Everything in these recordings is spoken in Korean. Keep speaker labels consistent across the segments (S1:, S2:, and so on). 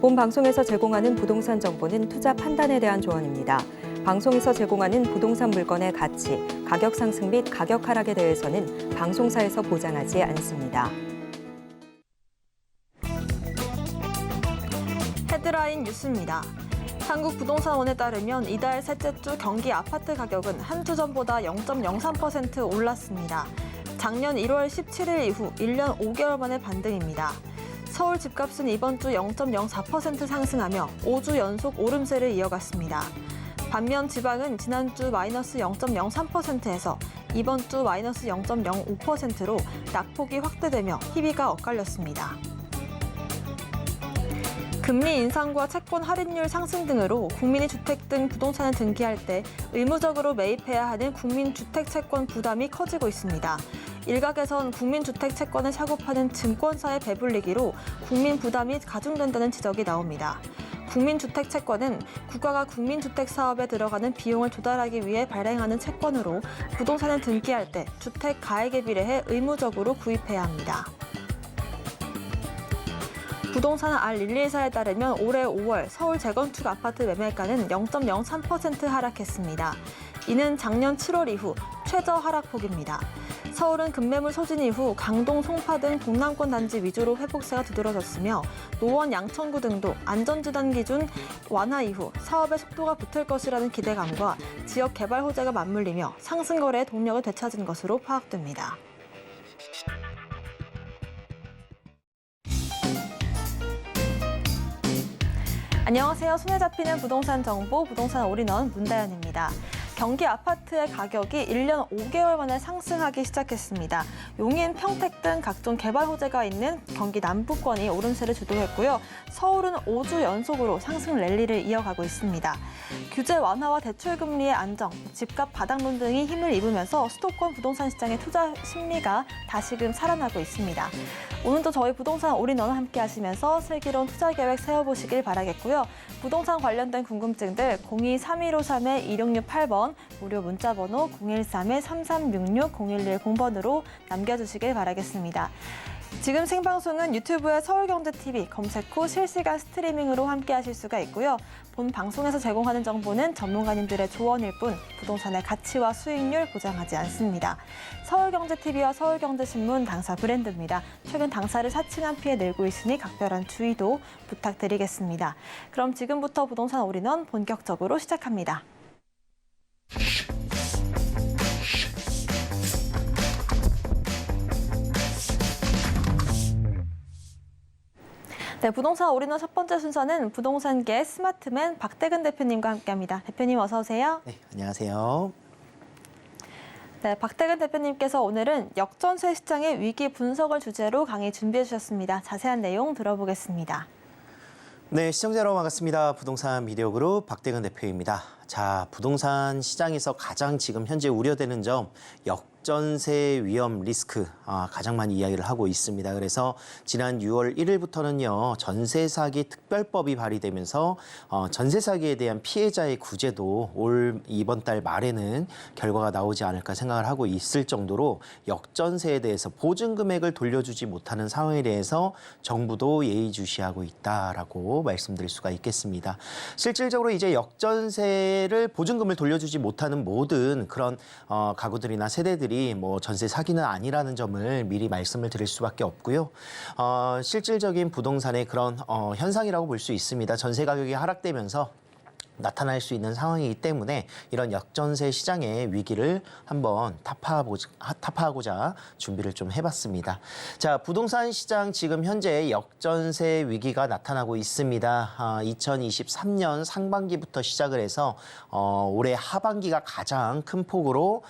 S1: 본 방송에서 제공하는 부동산 정보는 투자 판단에 대한 조언입니다. 방송에서 제공하는 부동산 물건의 가치, 가격 상승 및 가격 하락에 대해서는 방송사에서 보장하지 않습니다.
S2: 헤드라인 뉴스입니다. 한국부동산원에 따르면 이달 셋째 주 경기 아파트 가격은 한 주 전보다 0.03% 올랐습니다. 작년 1월 17일 이후 1년 5개월 만의 반등입니다. 서울 집값은 이번 주 0.04% 상승하며 5주 연속 오름세를 이어갔습니다. 반면 지방은 지난주 마이너스 0.03%에서 이번 주 마이너스 0.05%로 낙폭이 확대되며 희비가 엇갈렸습니다. 금리 인상과 채권 할인율 상승 등으로 국민이 주택 등 부동산을 등기할 때 의무적으로 매입해야 하는 국민주택채권 부담이 커지고 있습니다. 일각에선 국민주택채권을 사고 파는 증권사의 배불리기로 국민 부담이 가중된다는 지적이 나옵니다. 국민주택채권은 국가가 국민주택 사업에 들어가는 비용을 조달하기 위해 발행하는 채권으로 부동산을 등기할 때 주택 가액에 비례해 의무적으로 구입해야 합니다. 부동산 R114에 따르면 올해 5월 서울 재건축 아파트 매매가는 0.03% 하락했습니다. 이는 작년 7월 이후 최저 하락폭입니다. 서울은 급매물 소진 이후 강동, 송파 등 동남권 단지 위주로 회복세가 두드러졌으며 노원, 양천구 등도 안전지단 기준 완화 이후 사업의 속도가 붙을 것이라는 기대감과 지역 개발 호재가 맞물리며 상승 거래의 동력을 되찾은 것으로 파악됩니다. 안녕하세요. 손에 잡히는 부동산 정보, 부동산 올인원 문다연입니다. 경기 아파트의 가격이 1년 5개월 만에 상승하기 시작했습니다. 용인, 평택 등 각종 개발 호재가 있는 경기 남부권이 오름세를 주도했고요. 서울은 5주 연속으로 상승 랠리를 이어가고 있습니다. 규제 완화와 대출금리의 안정, 집값 바닥론 등이 힘을 입으면서 수도권 부동산 시장의 투자 심리가 다시금 살아나고 있습니다. 오늘도 저희 부동산 올인원과 함께 하시면서 슬기로운 투자 계획 세워보시길 바라겠고요. 부동산 관련된 궁금증들 02-3153-2668번 무료 문자번호 013-3366-0110번으로 남겨주시길 바라겠습니다. 지금 생방송은 유튜브의 서울경제TV 검색 후 실시간 스트리밍으로 함께 하실 수가 있고요. 본 방송에서 제공하는 정보는 전문가님들의 조언일 뿐 부동산의 가치와 수익률 보장하지 않습니다. 서울경제TV와 서울경제신문 당사 브랜드입니다. 최근 당사를 사칭한 피해 늘고 있으니 각별한 주의도 부탁드리겠습니다. 그럼 지금부터 부동산 올인원 본격적으로 시작합니다. 네, 부동산 올인원 첫 번째 순서는 부동산계 스마트맨 박태근 대표님과 함께합니다. 대표님 어서 오세요.
S3: 네, 안녕하세요.
S2: 네, 박태근 대표님께서 오늘은 역전세 시장의 위기 분석을 주제로 강의 준비해 주셨습니다. 자세한 내용 들어보겠습니다.
S3: 네, 시청자 여러분 반갑습니다. 부동산 미디어그룹 박태근 대표입니다. 자, 부동산 시장에서 가장 지금 현재 우려되는 점 역전세 위험 리스크 가장 많이 이야기를 하고 있습니다. 그래서 지난 6월 1일부터는요 전세 사기 특별법이 발의되면서 전세 사기에 대한 피해자의 구제도 이번 달 말에는 결과가 나오지 않을까 생각을 하고 있을 정도로 역전세에 대해서 보증 금액을 돌려주지 못하는 상황에 대해서 정부도 예의주시하고 있다라고 말씀드릴 수가 있겠습니다. 실질적으로 이제 역전세를 보증금을 돌려주지 못하는 모든 그런 가구들이나 세대들이 뭐 전세 사기는 아니라는 점을 미리 말씀을 드릴 수밖에 없고요. 실질적인 부동산의 그런 현상이라고 볼 수 있습니다. 전세 가격이 하락되면서 나타날 수 있는 상황이기 때문에 이런 역전세 시장의 위기를 한번 타파하고자 준비를 좀 해봤습니다. 자, 부동산 시장 지금 현재 역전세 위기가 나타나고 있습니다. 2023년 상반기부터 시작을 해서 올해 하반기가 가장 큰 폭으로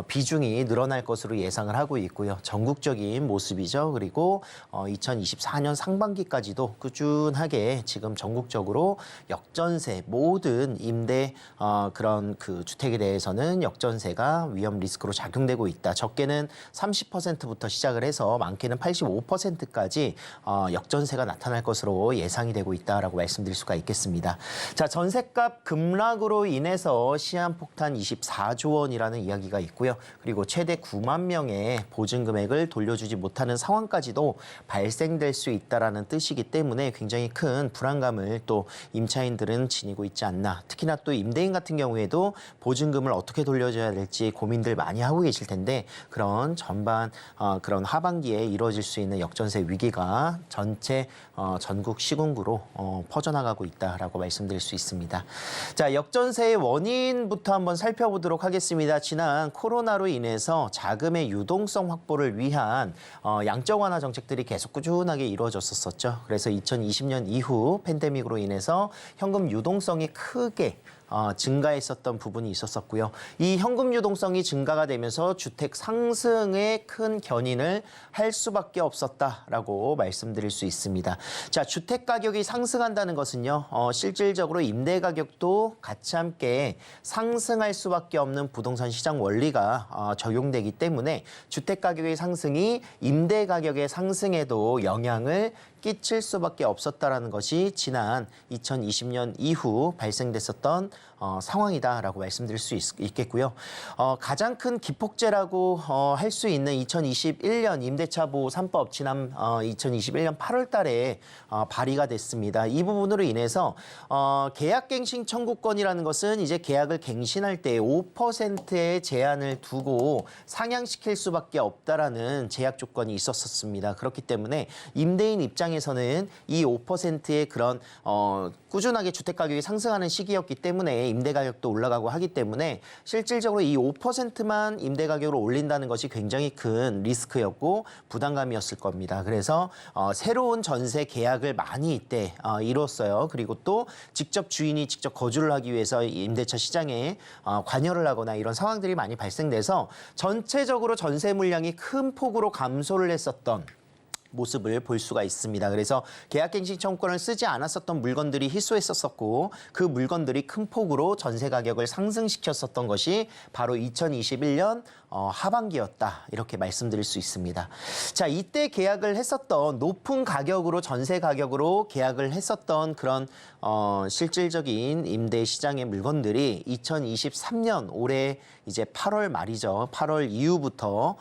S3: 비중이 늘어날 것으로 예상을 하고 있고요. 전국적인 모습이죠. 그리고 2024년 상반기까지도 꾸준하게 지금 전국적으로 역전세 모든 모든 임대 그런 그 주택에 대해서는 역전세가 위험 리스크로 작용되고 있다. 적게는 30%부터 시작을 해서 많게는 85%까지 역전세가 나타날 것으로 예상이 되고 있다라고 말씀드릴 수가 있겠습니다. 자, 전셋값 급락으로 인해서 시한폭탄 24조 원이라는 이야기가 있고요. 그리고 최대 9만 명의 보증 금액을 돌려주지 못하는 상황까지도 발생될 수 있다라는 뜻이기 때문에 굉장히 큰 불안감을 또 임차인들은 지니고 있지 않나. 특히나 또 임대인 같은 경우에도 보증금을 어떻게 돌려줘야 될지 고민들 많이 하고 계실 텐데 그런 전반 그런 하반기에 이루어질 수 있는 역전세 위기가 전체 전국 시군구로 퍼져나가고 있다라고 말씀드릴 수 있습니다. 자, 역전세의 원인부터 한번 살펴보도록 하겠습니다. 지난 코로나로 인해서 자금의 유동성 확보를 위한 양적 완화 정책들이 계속 꾸준하게 이루어졌었죠. 그래서 2020년 이후 팬데믹으로 인해서 현금 유동성이 크게 증가했었던 부분이 있었었고요. 이 현금 유동성이 증가가 되면서 주택 상승에 큰 견인을 할 수밖에 없었다라고 말씀드릴 수 있습니다. 자, 주택 가격이 상승한다는 것은요, 실질적으로 임대 가격도 같이 함께 상승할 수밖에 없는 부동산 시장 원리가 적용되기 때문에 주택 가격의 상승이 임대 가격의 상승에도 영향을 끼칠 수밖에 없었다라는 것이 지난 2020년 이후 발생됐었던 상황이다라고 말씀드릴 수 있겠고요. 가장 큰 기폭제라고 할 수 있는 2021년 임대차 보호 3법 지난 2021년 8월 달에 발의가 됐습니다. 이 부분으로 인해서 계약갱신 청구권이라는 것은 이제 계약을 갱신할 때 5%의 제한을 두고 상향시킬 수밖에 없다라는 제약 조건이 있었습니다. 그렇기 때문에 임대인 입장에서는 이 5%의 그런 꾸준하게 주택 가격이 상승하는 시기였기 때문에 임대 가격도 올라가고 하기 때문에 실질적으로 이 5%만 임대 가격을 올린다는 것이 굉장히 큰 리스크였고 부담감이었을 겁니다. 그래서 새로운 전세 계약을 많이 이때 이뤘어요. 그리고 또 직접 주인이 직접 거주를 하기 위해서 임대차 시장에 관여를 하거나 이런 상황들이 많이 발생돼서 전체적으로 전세 물량이 큰 폭으로 감소를 했었던 모습을 볼 수가 있습니다. 그래서 계약갱신 청구권을 쓰지 않았었던 물건들이 희소했었고 그 물건들이 큰 폭으로 전세 가격을 상승시켰었던 것이 바로 2021년 하반기였다. 이렇게 말씀드릴 수 있습니다. 자, 이때 계약을 했었던 높은 가격으로 전세 가격으로 계약을 했었던 그런 실질적인 임대 시장의 물건들이 2023년 올해 이제 8월 말이죠. 8월 이후부터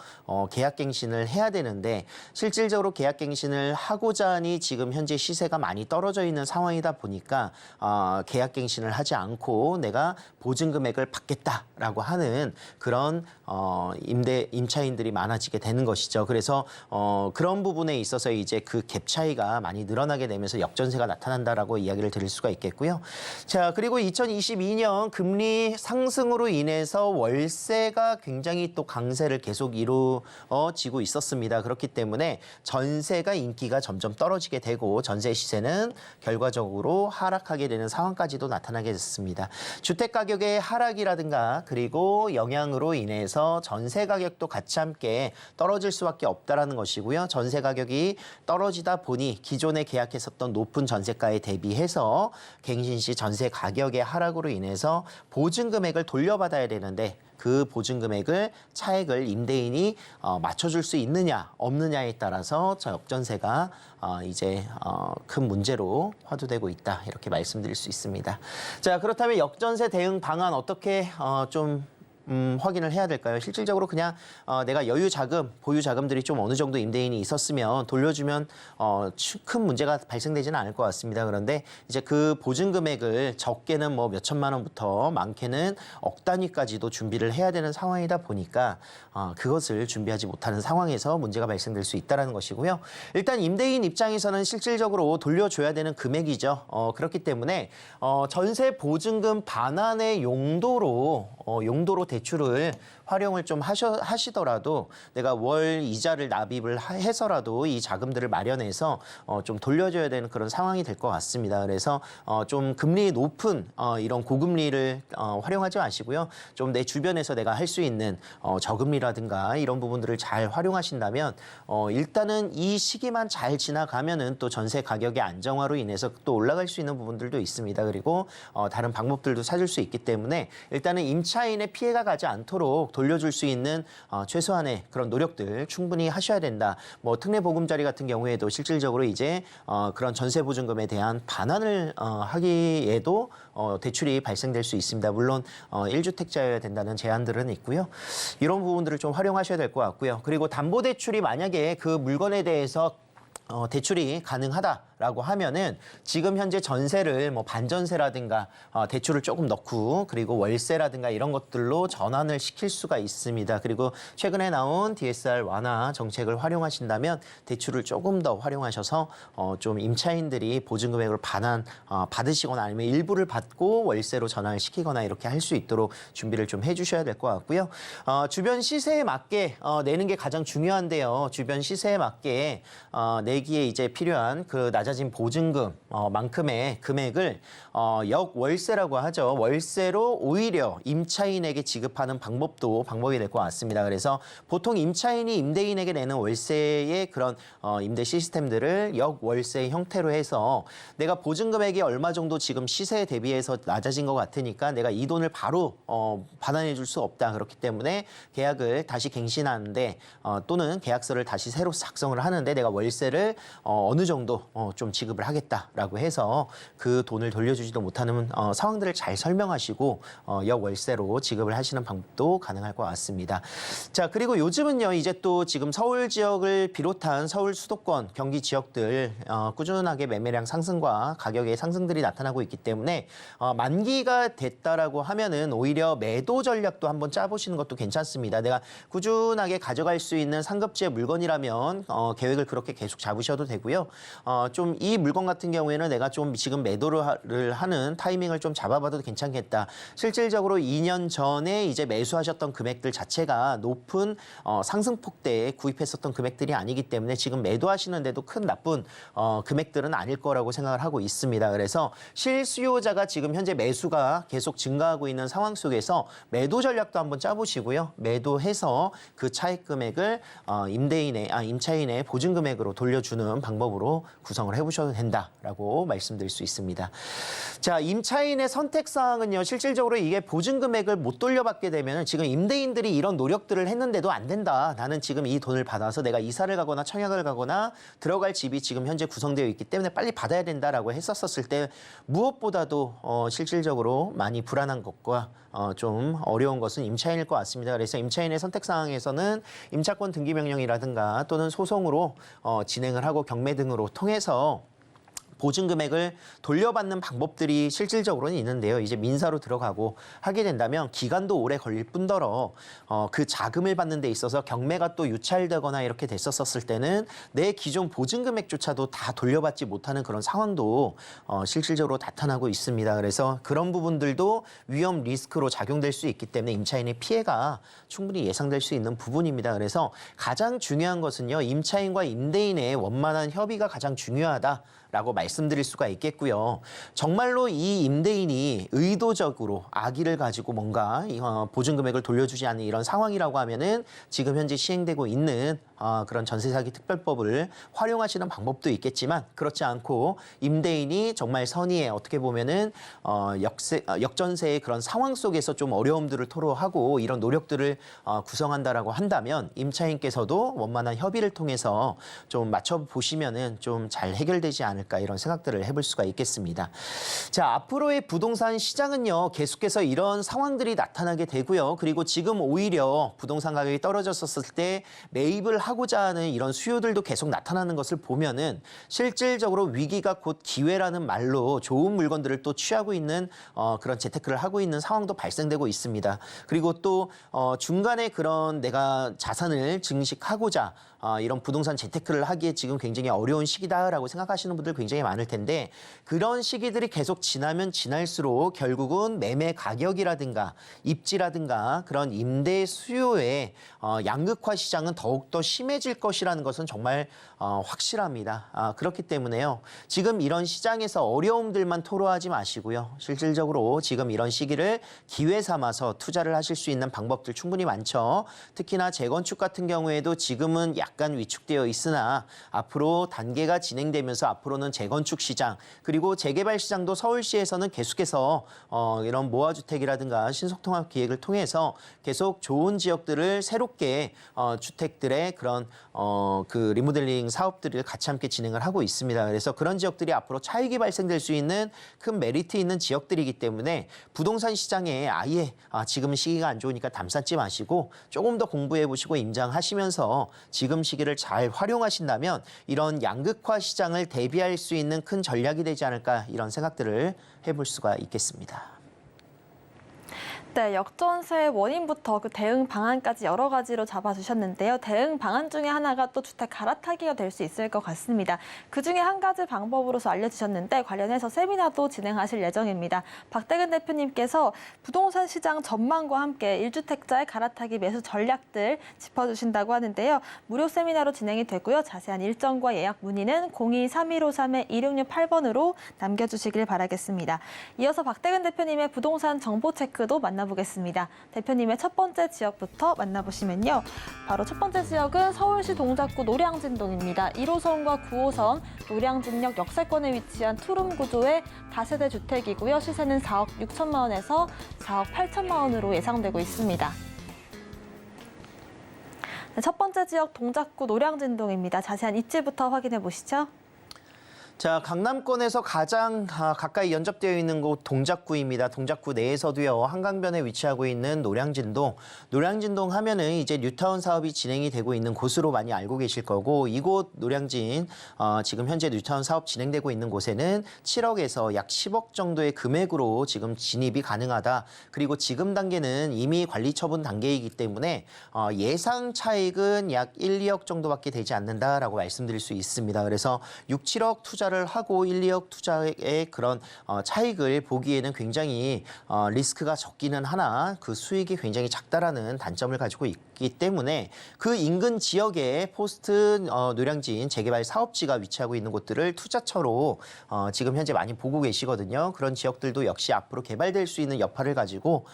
S3: 계약갱신을 해야 되는데 실질적으로 계약갱신을 하고자 하니 지금 현재 시세가 많이 떨어져 있는 상황이다 보니까 계약갱신을 하지 않고 내가 보증금액을 받겠다라고 하는 그런 임차인들이 많아지게 되는 것이죠. 그래서 그런 부분에 있어서 이제 그 갭 차이가 많이 늘어나게 되면서 역전세가 나타난다라고 이야기를 드릴 수가 있겠고요. 자, 그리고 2022년 금리 상승으로 인해서 월세가 굉장히 또 강세를 계속 이루어지고 있었습니다. 그렇기 때문에 전세가 인기가 점점 떨어지게 되고 전세 시세는 결과적으로 하락하게 되는 상황까지도 나타나게 됐습니다. 주택 가격의 하락이라든가 그리고 영향으로 인해서 전세 가격도 같이 함께 떨어질 수밖에 없다라는 것이고요. 전세 가격이 떨어지다 보니 기존에 계약했었던 높은 전세가에 대비해서 갱신 시 전세 가격의 하락으로 인해서 보증 금액을 돌려받아야 되는데 그 보증 금액을 차액을 임대인이 맞춰줄 수 있느냐 없느냐에 따라서 저 역전세가 이제 큰 문제로 화두되고 있다 이렇게 말씀드릴 수 있습니다. 자, 그렇다면 역전세 대응 방안 어떻게 좀 확인을 해야 될까요? 실질적으로 그냥 내가 여유 자금, 보유 자금들이 좀 어느 정도 임대인이 있었으면 돌려주면 큰 문제가 발생되지는 않을 것 같습니다. 그런데 이제 그 보증 금액을 적게는 뭐 몇 천만 원부터 많게는 억 단위까지도 준비를 해야 되는 상황이다 보니까 그것을 준비하지 못하는 상황에서 문제가 발생될 수 있다는 것이고요. 일단 임대인 입장에서는 실질적으로 돌려줘야 되는 금액이죠. 그렇기 때문에 전세 보증금 반환의 용도로 대출을 활용을 좀 하시더라도 내가 월 이자를 납입을 해서라도 이 자금들을 마련해서 좀 돌려줘야 되는 그런 상황이 될 것 같습니다. 그래서 좀 금리 높은 이런 고금리를 활용하지 마시고요. 좀 내 주변에서 내가 할 수 있는 저금리라든가 이런 부분들을 잘 활용하신다면 일단은 이 시기만 잘 지나가면은 또 전세 가격의 안정화로 인해서 또 올라갈 수 있는 부분들도 있습니다. 그리고 다른 방법들도 찾을 수 있기 때문에 일단은 임차인의 피해가 가지 않도록 돌려줄 수 있는 최소한의 그런 노력들 충분히 하셔야 된다. 뭐 특례 보금자리 같은 경우에도 실질적으로 이제 그런 전세 보증금에 대한 반환을 하기에도 대출이 발생될 수 있습니다. 물론 1주택자여야 된다는 제한들은 있고요. 이런 부분들을 좀 활용하셔야 될 것 같고요. 그리고 담보대출이 만약에 그 물건에 대해서 대출이 가능하다라고 하면은 지금 현재 전세를 뭐 반전세라든가 대출을 조금 넣고 그리고 월세라든가 이런 것들로 전환을 시킬 수가 있습니다. 그리고 최근에 나온 DSR 완화 정책을 활용하신다면 대출을 조금 더 활용하셔서 좀 임차인들이 보증금액을 반환 받으시거나 아니면 일부를 받고 월세로 전환을 시키거나 이렇게 할 수 있도록 준비를 좀 해주셔야 될 것 같고요. 주변 시세에 맞게 내는 게 가장 중요한데요. 주변 시세에 맞게 내기에 이제 필요한 그 낮아진 보증금 만큼의 금액을 역월세라고 하죠. 월세로 오히려 임차인에게 지급하는 방법도 방법이 될 것 같습니다. 그래서 보통 임차인이 임대인에게 내는 월세의 그런 임대 시스템들을 역월세 형태로 해서 내가 보증금액이 얼마 정도 지금 시세에 대비해서 낮아진 것 같으니까 내가 이 돈을 바로 반환해 줄 수 없다. 그렇기 때문에 계약을 다시 갱신하는데 또는 계약서를 다시 새로 작성을 하는데 내가 월세를 어느 정도 좀 지급을 하겠다라고 해서 그 돈을 돌려주지도 못하는 상황들을 잘 설명하시고 역월세로 지급을 하시는 방법도 가능할 것 같습니다. 자, 그리고 요즘은요, 이제 또 지금 서울 지역을 비롯한 서울 수도권, 경기 지역들 꾸준하게 매매량 상승과 가격의 상승들이 나타나고 있기 때문에 만기가 됐다라고 하면은 오히려 매도 전략도 한번 짜보시는 것도 괜찮습니다. 내가 꾸준하게 가져갈 수 있는 상급지의 물건이라면 계획을 그렇게 계속 잡으셔도 되고요. 좀 이 물건 같은 경우에는 내가 좀 지금 매도를 하는 타이밍을 좀 잡아봐도 괜찮겠다. 실질적으로 2년 전에 이제 매수하셨던 금액들 자체가 높은 상승폭대에 구입했었던 금액들이 아니기 때문에 지금 매도하시는데도 큰 나쁜 금액들은 아닐 거라고 생각을 하고 있습니다. 그래서 실수요자가 지금 현재 매수가 계속 증가하고 있는 상황 속에서 매도 전략도 한번 짜보시고요. 매도해서 그 차익 금액을 임차인의 보증금액으로 돌려주는 방법으로 구성을 해보셔도 된다라고 말씀드릴 수 있습니다. 자, 임차인의 선택사항은요. 실질적으로 이게 보증금액을 못 돌려받게 되면 지금 임대인들이 이런 노력들을 했는데도 안 된다. 나는 지금 이 돈을 받아서 내가 이사를 가거나 청약을 가거나 들어갈 집이 지금 현재 구성되어 있기 때문에 빨리 받아야 된다라고 했었을 때 무엇보다도 실질적으로 많이 불안한 것과 좀 어려운 것은 임차인일 것 같습니다. 그래서 임차인의 선택사항에서는 임차권 등기명령이라든가 또는 소송으로 진행을 하고 경매 등으로 통해서 보증금액을 돌려받는 방법들이 실질적으로는 있는데요. 이제 민사로 들어가고 하게 된다면 기간도 오래 걸릴 뿐더러 그 자금을 받는 데 있어서 경매가 또 유찰되거나 이렇게 됐었을 때는 내 기존 보증금액조차도 다 돌려받지 못하는 그런 상황도 실질적으로 나타나고 있습니다. 그래서 그런 부분들도 위험 리스크로 작용될 수 있기 때문에 임차인의 피해가 충분히 예상될 수 있는 부분입니다. 그래서 가장 중요한 것은요. 임차인과 임대인의 원만한 협의가 가장 중요하다. 라고 말씀드릴 수가 있겠고요. 정말로 이 임대인이 의도적으로 악의를 가지고 뭔가 보증금액을 돌려주지 않는 이런 상황이라고 하면은 지금 현재 시행되고 있는 그런 전세사기 특별법을 활용하시는 방법도 있겠지만 그렇지 않고 임대인이 정말 선의에 어떻게 보면은 역전세의 그런 상황 속에서 좀 어려움들을 토로하고 이런 노력들을 구성한다라고 한다면 임차인께서도 원만한 협의를 통해서 좀 맞춰보시면은 좀 잘 해결되지 않을까 이런 생각들을 해볼 수가 있겠습니다. 자, 앞으로의 부동산 시장은요, 계속해서 이런 상황들이 나타나게 되고요. 그리고 지금 오히려 부동산 가격이 떨어졌었을 때 매입을 하고자 하는 이런 수요들도 계속 나타나는 것을 보면은 실질적으로 위기가 곧 기회라는 말로 좋은 물건들을 또 취하고 있는 그런 재테크를 하고 있는 상황도 발생되고 있습니다. 그리고 또 중간에 그런 내가 자산을 증식하고자 이런 부동산 재테크를 하기에 지금 굉장히 어려운 시기다라고 생각하시는 분들 굉장히 많을 텐데 그런 시기들이 계속 지나면 지날수록 결국은 매매 가격이라든가 입지라든가 그런 임대 수요의 양극화 시장은 더욱더 심해질 것이라는 것은 정말 확실합니다. 그렇기 때문에요. 지금 이런 시장에서 어려움들만 토로하지 마시고요. 실질적으로 지금 이런 시기를 기회 삼아서 투자를 하실 수 있는 방법들 충분히 많죠. 특히나 재건축 같은 경우에도 지금은 약간 위축되어 있으나 앞으로 단계가 진행되면서 앞으로는 재건축 시장 그리고 재개발 시장도 서울시에서는 계속해서 이런 모아주택이라든가 신속통합 기획을 통해서 계속 좋은 지역들을 새롭게 주택들의 그런 그 리모델링 사업들을 같이 함께 진행을 하고 있습니다. 그래서 그런 지역들이 앞으로 차익이 발생될 수 있는 큰 메리트 있는 지역들이기 때문에 부동산 시장에 아예 지금은 시기가 안 좋으니까 담 쌓지 마시고 조금 더 공부해 보시고 임장하시면서 지금 시기를 잘 활용하신다면 이런 양극화 시장을 대비할 수 있는 큰 전략이 되지 않을까 이런 생각들을 해볼 수가 있겠습니다.
S2: 네, 역전세의 원인부터 그 대응 방안까지 여러 가지로 잡아주셨는데요. 대응 방안 중에 하나가 또 주택 갈아타기가 될 수 있을 것 같습니다. 그중에 한 가지 방법으로서 알려주셨는데 관련해서 세미나도 진행하실 예정입니다. 박대근 대표님께서 부동산 시장 전망과 함께 1주택자의 갈아타기 매수 전략들 짚어주신다고 하는데요. 무료 세미나로 진행이 되고요. 자세한 일정과 예약 문의는 02-3153-2668번으로 남겨주시길 바라겠습니다. 이어서 박대근 대표님의 부동산 정보 체크도 만나보겠습니다. 대표님의 첫 번째 지역부터 만나보시면요. 바로 첫 번째 지역은 서울시 동작구 노량진동입니다. 1호선과 9호선 노량진역 역세권에 위치한 투룸 구조의 다세대 주택이고요. 시세는 4억 6천만 원에서 4억 8천만 원으로 예상되고 있습니다. 네, 첫 번째 지역 동작구 노량진동입니다. 자세한 입지부터 확인해 보시죠.
S3: 자, 강남권에서 가장 가까이 연접되어 있는 곳 동작구입니다. 동작구 내에서도요. 한강변에 위치하고 있는 노량진동. 노량진동 하면은 이제 뉴타운 사업이 진행이 되고 있는 곳으로 많이 알고 계실 거고 이곳 노량진 지금 현재 뉴타운 사업 진행되고 있는 곳에는 7억에서 약 10억 정도의 금액으로 지금 진입이 가능하다. 그리고 지금 단계는 이미 관리 처분 단계이기 때문에 예상 차익은 약 1, 2억 정도밖에 되지 않는다라고 말씀드릴 수 있습니다. 그래서 6, 7억 투자를 하고 1, 2억 투자의 그런 차익을 보기에는 굉장히 리스크가 적기는 하나 그 수익이 굉장히 작다라는 단점을 가지고 있기 때문에 그 인근 지역에 포스트 노량진 재개발 사업지가 위치하고 있는 곳들을 투자처로 지금 현재 많이 보고 계시거든요. 그런 지역들도 역시 앞으로 개발될 수 있는 여파를 가지고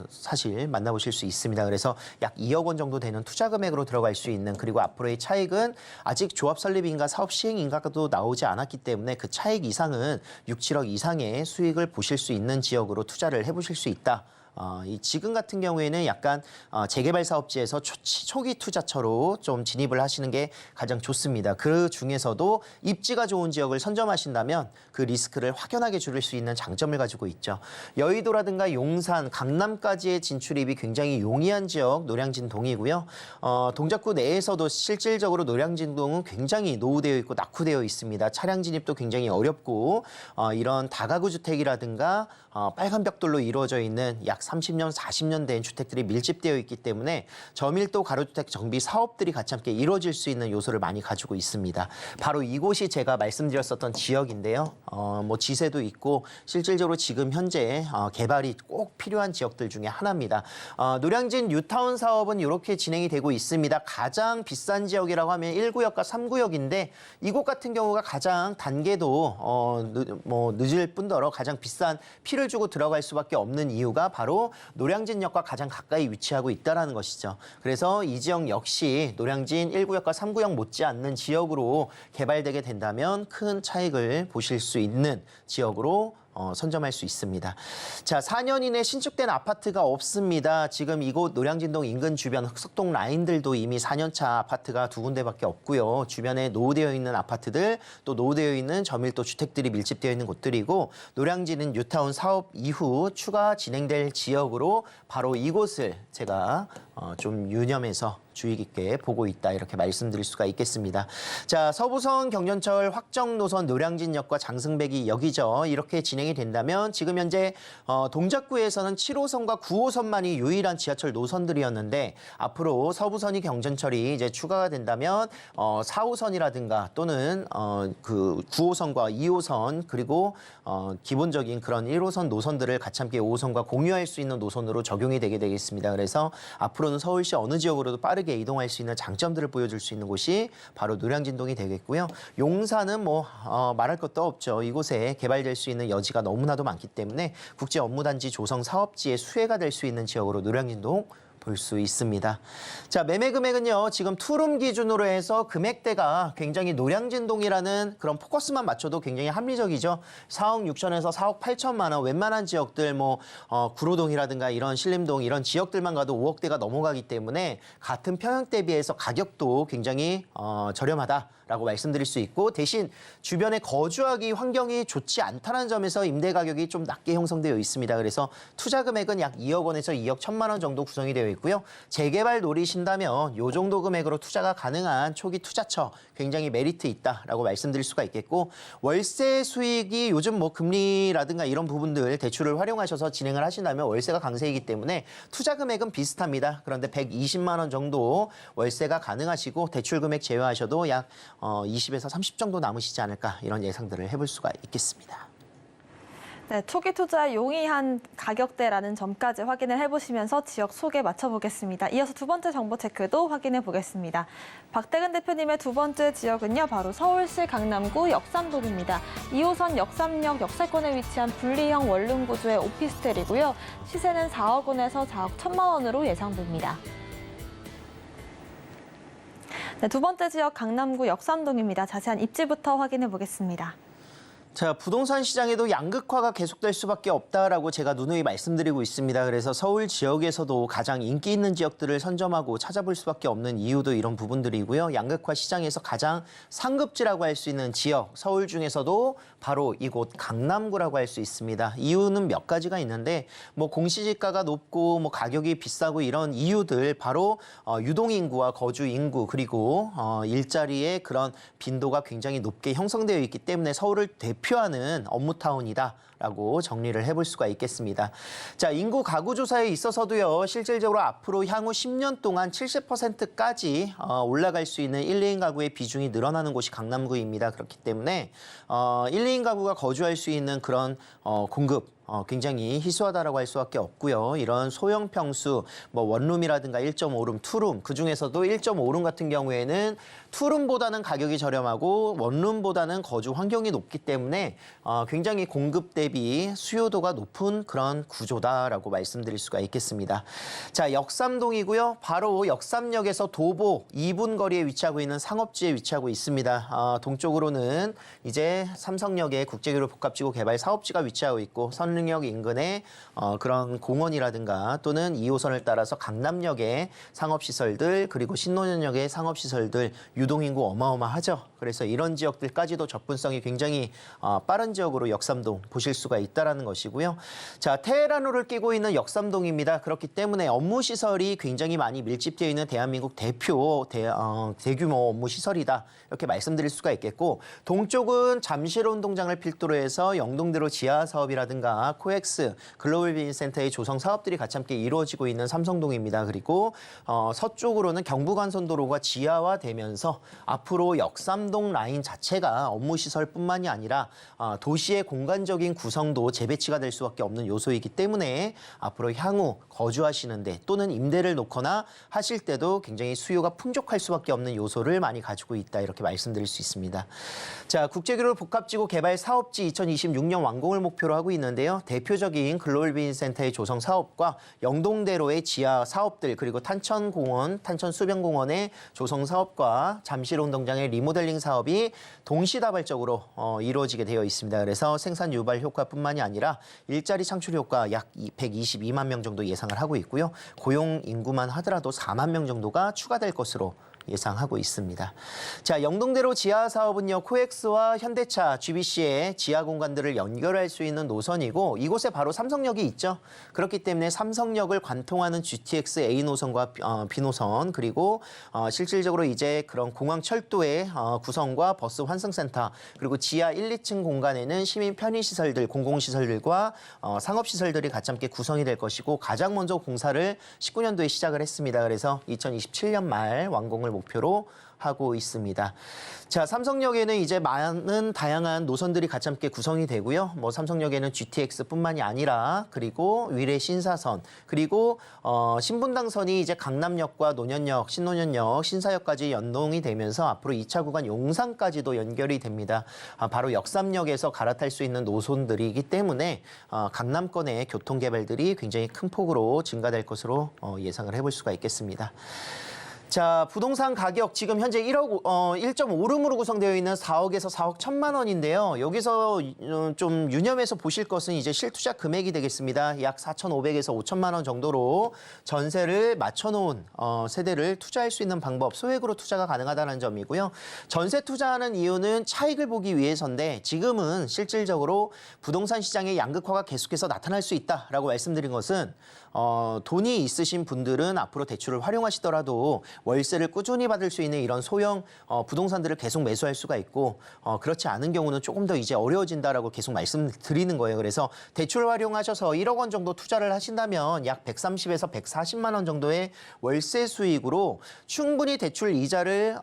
S3: 사실 만나보실 수 있습니다. 그래서 약 2억 원 정도 되는 투자 금액으로 들어갈 수 있는 그리고 앞으로의 차익은 아직 조합 설립인가 사업 시행인가도 나오지 않았기 때문에 그 차익 이상은 6, 7억 이상의 수익을 보실 수 있는 지역으로 투자를 해보실 수 있다. 지금 같은 경우에는 약간 재개발 사업지에서 초기 투자처로 좀 진입을 하시는 게 가장 좋습니다. 그 중에서도 입지가 좋은 지역을 선점하신다면 그 리스크를 확연하게 줄일 수 있는 장점을 가지고 있죠. 여의도라든가 용산, 강남까지의 진출입이 굉장히 용이한 지역 노량진동이고요. 동작구 내에서도 실질적으로 노량진동은 굉장히 노후되어 있고 낙후되어 있습니다. 차량 진입도 굉장히 어렵고 이런 다가구 주택이라든가 빨간 벽돌로 이루어져 있는 약 30년, 40년 된 주택들이 밀집되어 있기 때문에 저밀도 가로주택 정비 사업들이 같이 함께 이루어질 수 있는 요소를 많이 가지고 있습니다. 바로 이곳이 제가 말씀드렸었던 지역인데요. 뭐 지세도 있고 실질적으로 지금 현재 개발이 꼭 필요한 지역들 중에 하나입니다. 노량진 뉴타운 사업은 이렇게 진행이 되고 있습니다. 가장 비싼 지역이라고 하면 1구역과 3구역인데 이곳 같은 경우가 가장 단계도 뭐 늦을 뿐더러 가장 비싼 피를 주고 들어갈 수밖에 없는 이유가 바로 노량진역과 가장 가까이 위치하고 있다는 것이죠. 그래서 이 지역 역시 노량진 1구역과 3구역 못지않는 지역으로 개발되게 된다면 큰 차익을 보실 수 있는 지역으로 선점할 수 있습니다. 자, 4년 이내 신축된 아파트가 없습니다. 지금 이곳 노량진동 인근 주변 흑석동 라인들도 이미 4년차 아파트가 2군데밖에 없고요. 주변에 노후되어 있는 아파트들, 또 노후되어 있는 저밀도 주택들이 밀집되어 있는 곳들이고 노량진은 뉴타운 사업 이후 추가 진행될 지역으로 바로 이곳을 제가 좀 유념해서 주의 깊게 보고 있다 이렇게 말씀드릴 수가 있겠습니다. 자, 서부선 경전철 확정 노선 노량진역과 장승배기역이죠. 이렇게 진행이 된다면 지금 현재 동작구에서는 7호선과 9호선만이 유일한 지하철 노선들이었는데 앞으로 서부선이 경전철이 이제 추가가 된다면 4호선이라든가 또는 그 9호선과 2호선 그리고 기본적인 그런 1호선 노선들을 같이 함께 5호선과 공유할 수 있는 노선으로 적용이 되게 되겠습니다. 그래서 앞으로는 서울시 어느 지역으로도 빠르게 이동할 수 있는 장점들을 보여줄 수 있는 곳이 바로 노량진동이 되겠고요. 용산은 뭐 말할 것도 없죠. 이곳에 개발될 수 있는 여지가 너무나도 많기 때문에 국제업무단지 조성 사업지의 수혜가 될 수 있는 지역으로 노량진동 볼 수 있습니다. 자, 매매 금액은요. 지금 투룸 기준으로 해서 금액대가 굉장히 노량진동이라는 그런 포커스만 맞춰도 굉장히 합리적이죠. 4억 6천에서 4억 8천만 원. 웬만한 지역들 뭐 구로동이라든가 이런 신림동 이런 지역들만 가도 5억대가 넘어가기 때문에 같은 평형 대비해서 가격도 굉장히 저렴하다라고 말씀드릴 수 있고 대신 주변에 거주하기 환경이 좋지 않다는 점에서 임대 가격이 좀 낮게 형성되어 있습니다. 그래서 투자 금액은 약 2억 원에서 2억 1천만 원 정도 구성이 되어 있고요. 재개발 노리신다면 이 정도 금액으로 투자가 가능한 초기 투자처 굉장히 메리트 있다라고 말씀드릴 수가 있겠고 월세 수익이 요즘 뭐 금리라든가 이런 부분들 대출을 활용하셔서 진행을 하신다면 월세가 강세이기 때문에 투자 금액은 비슷합니다. 그런데 120만 원 정도 월세가 가능하시고 대출 금액 제외하셔도 약 20에서 30 정도 남으시지 않을까 이런 예상들을 해볼 수가 있겠습니다.
S2: 네, 초기 투자에 용이한 가격대라는 점까지 확인을 해보시면서 지역 소개 맞춰보겠습니다. 이어서 두 번째 정보 체크도 확인해 보겠습니다. 박대근 대표님의 두 번째 지역은요, 바로 서울시 강남구 역삼동입니다. 2호선 역삼역 역세권에 위치한 분리형 원룸 구조의 오피스텔이고요. 시세는 4억 원에서 4억 1천만 원으로 예상됩니다. 네, 두 번째 지역 강남구 역삼동입니다. 자세한 입지부터 확인해 보겠습니다.
S3: 자, 부동산 시장에도 양극화가 계속될 수밖에 없다라고 제가 누누이 말씀드리고 있습니다. 그래서 서울 지역에서도 가장 인기 있는 지역들을 선점하고 찾아볼 수밖에 없는 이유도 이런 부분들이고요. 양극화 시장에서 가장 상급지라고 할 수 있는 지역, 서울 중에서도 바로 이곳 강남구라고 할 수 있습니다. 이유는 몇 가지가 있는데 뭐 공시지가가 높고 뭐 가격이 비싸고 이런 이유들 바로 유동인구와 거주인구 그리고 일자리의 그런 빈도가 굉장히 높게 형성되어 있기 때문에 서울을 대표하는 업무타운이다라고 정리를 해볼 수가 있겠습니다. 자, 인구 가구 조사에 있어서도요. 실질적으로 앞으로 향후 10년 동안 70%까지 올라갈 수 있는 1, 2인 가구의 비중이 늘어나는 곳이 강남구입니다. 그렇기 때문에 1, 2인 가구가 거주할 수 있는 그런 공급 굉장히 희소하다라고 할 수밖에 없고요. 이런 소형 평수, 뭐 원룸이라든가 1.5룸, 투룸 그중에서도 1.5룸 같은 경우에는 투룸보다는 가격이 저렴하고 원룸보다는 거주 환경이 높기 때문에 굉장히 공급 대비 수요도가 높은 그런 구조다라고 말씀드릴 수가 있겠습니다. 자, 역삼동이고요. 바로 역삼역에서 도보 2분 거리에 위치하고 있는 상업지에 위치하고 있습니다. 동쪽으로는 이제 삼성역의 국제교류 복합지구 개발 사업지가 위치하고 있고 선릉역 인근에 그런 공원이라든가 또는 2호선을 따라서 강남역의 상업시설들 그리고 신논현역의 상업시설들 유동인구 어마어마하죠. 그래서 이런 지역들까지도 접근성이 굉장히 빠른 지역으로 역삼동 보실 수가 있다는 것이고요. 자, 테헤란호를 끼고 있는 역삼동입니다. 그렇기 때문에 업무시설이 굉장히 많이 밀집되어 있는 대한민국 대표 대규모 업무시설이다. 이렇게 말씀드릴 수가 있겠고 동쪽은 잠실 운동장을 필두로 해서 영동대로 지하 사업이라든가 코엑스 글로벌 비즈니스센터의 조성 사업들이 같이 함께 이루어지고 있는 삼성동입니다. 그리고 서쪽으로는 경부간선도로가 지하화되면서 앞으로 역삼동 라인 자체가 업무시설뿐만이 아니라 도시의 공간적인 구성도 재배치가 될 수밖에 없는 요소이기 때문에 앞으로 향후 거주하시는데 또는 임대를 놓거나 하실 때도 굉장히 수요가 풍족할 수밖에 없는 요소를 많이 가지고 있다 이렇게 말씀드릴 수 있습니다. 자, 국제교류 복합지구 개발 사업지 2026년 완공을 목표로 하고 있는데요. 대표적인 글로벌 비즈니스센터의 조성 사업과 영동대로의 지하 사업들 그리고 탄천공원, 탄천수변공원의 조성 사업과 잠실운동장의 리모델링 사업이 동시다발적으로 이루어지게 되어 있습니다. 그래서 생산 유발 효과뿐만이 아니라 일자리 창출 효과 약 122만 명 정도 예상을 하고 있고요. 고용 인구만 하더라도 4만 명 정도가 추가될 것으로 예상하고 있습니다. 자, 영동대로 지하 사업은요, 코엑스와 현대차, GBC의 지하 공간들을 연결할 수 있는 노선이고 이곳에 바로 삼성역이 있죠. 그렇기 때문에 삼성역을 관통하는 GTX A 노선과 B 노선 그리고 실질적으로 이제 그런 공항 철도의 구성과 버스 환승센터 그리고 지하 1, 2층 공간에는 시민 편의시설들, 공공시설들과 상업시설들이 같이 함께 구성이 될 것이고 가장 먼저 공사를 19년도에 시작을 했습니다. 그래서 2027년 말 완공을 목표로 하고 있습니다. 자, 삼성역에는 이제 많은 다양한 노선들이 같이 함께 구성이 되고요. 뭐 삼성역에는 GTX뿐만이 아니라 그리고 위례 신사선 그리고 신분당선이 이제 강남역과 노년역, 신노년역, 신사역까지 연동이 되면서 앞으로 2차 구간 용산까지도 연결이 됩니다. 바로 역삼역에서 갈아탈 수 있는 노선들이기 때문에 강남권의 교통 개발들이 굉장히 큰 폭으로 증가될 것으로 예상을 해볼 수가 있겠습니다. 자, 부동산 가격 지금 현재 1.5룸으로 구성되어 있는 4억에서 4억 1천만 원인데요. 여기서 좀 유념해서 보실 것은 이제 실투자 금액이 되겠습니다. 약 4,500에서 5천만 원 정도로 전세를 맞춰놓은 세대를 투자할 수 있는 방법, 소액으로 투자가 가능하다는 점이고요. 전세 투자하는 이유는 차익을 보기 위해서인데 지금은 실질적으로 부동산 시장의 양극화가 계속해서 나타날 수 있다라고 말씀드린 것은 돈이 있으신 분들은 앞으로 대출을 활용하시더라도 월세를 꾸준히 받을 수 있는 이런 소형 부동산들을 계속 매수할 수가 있고 그렇지 않은 경우는 조금 더 이제 어려워진다라고 계속 말씀드리는 거예요. 그래서 대출을 활용하셔서 1억 원 정도 투자를 하신다면 약 130에서 140만 원 정도의 월세 수익으로 충분히 대출 이자를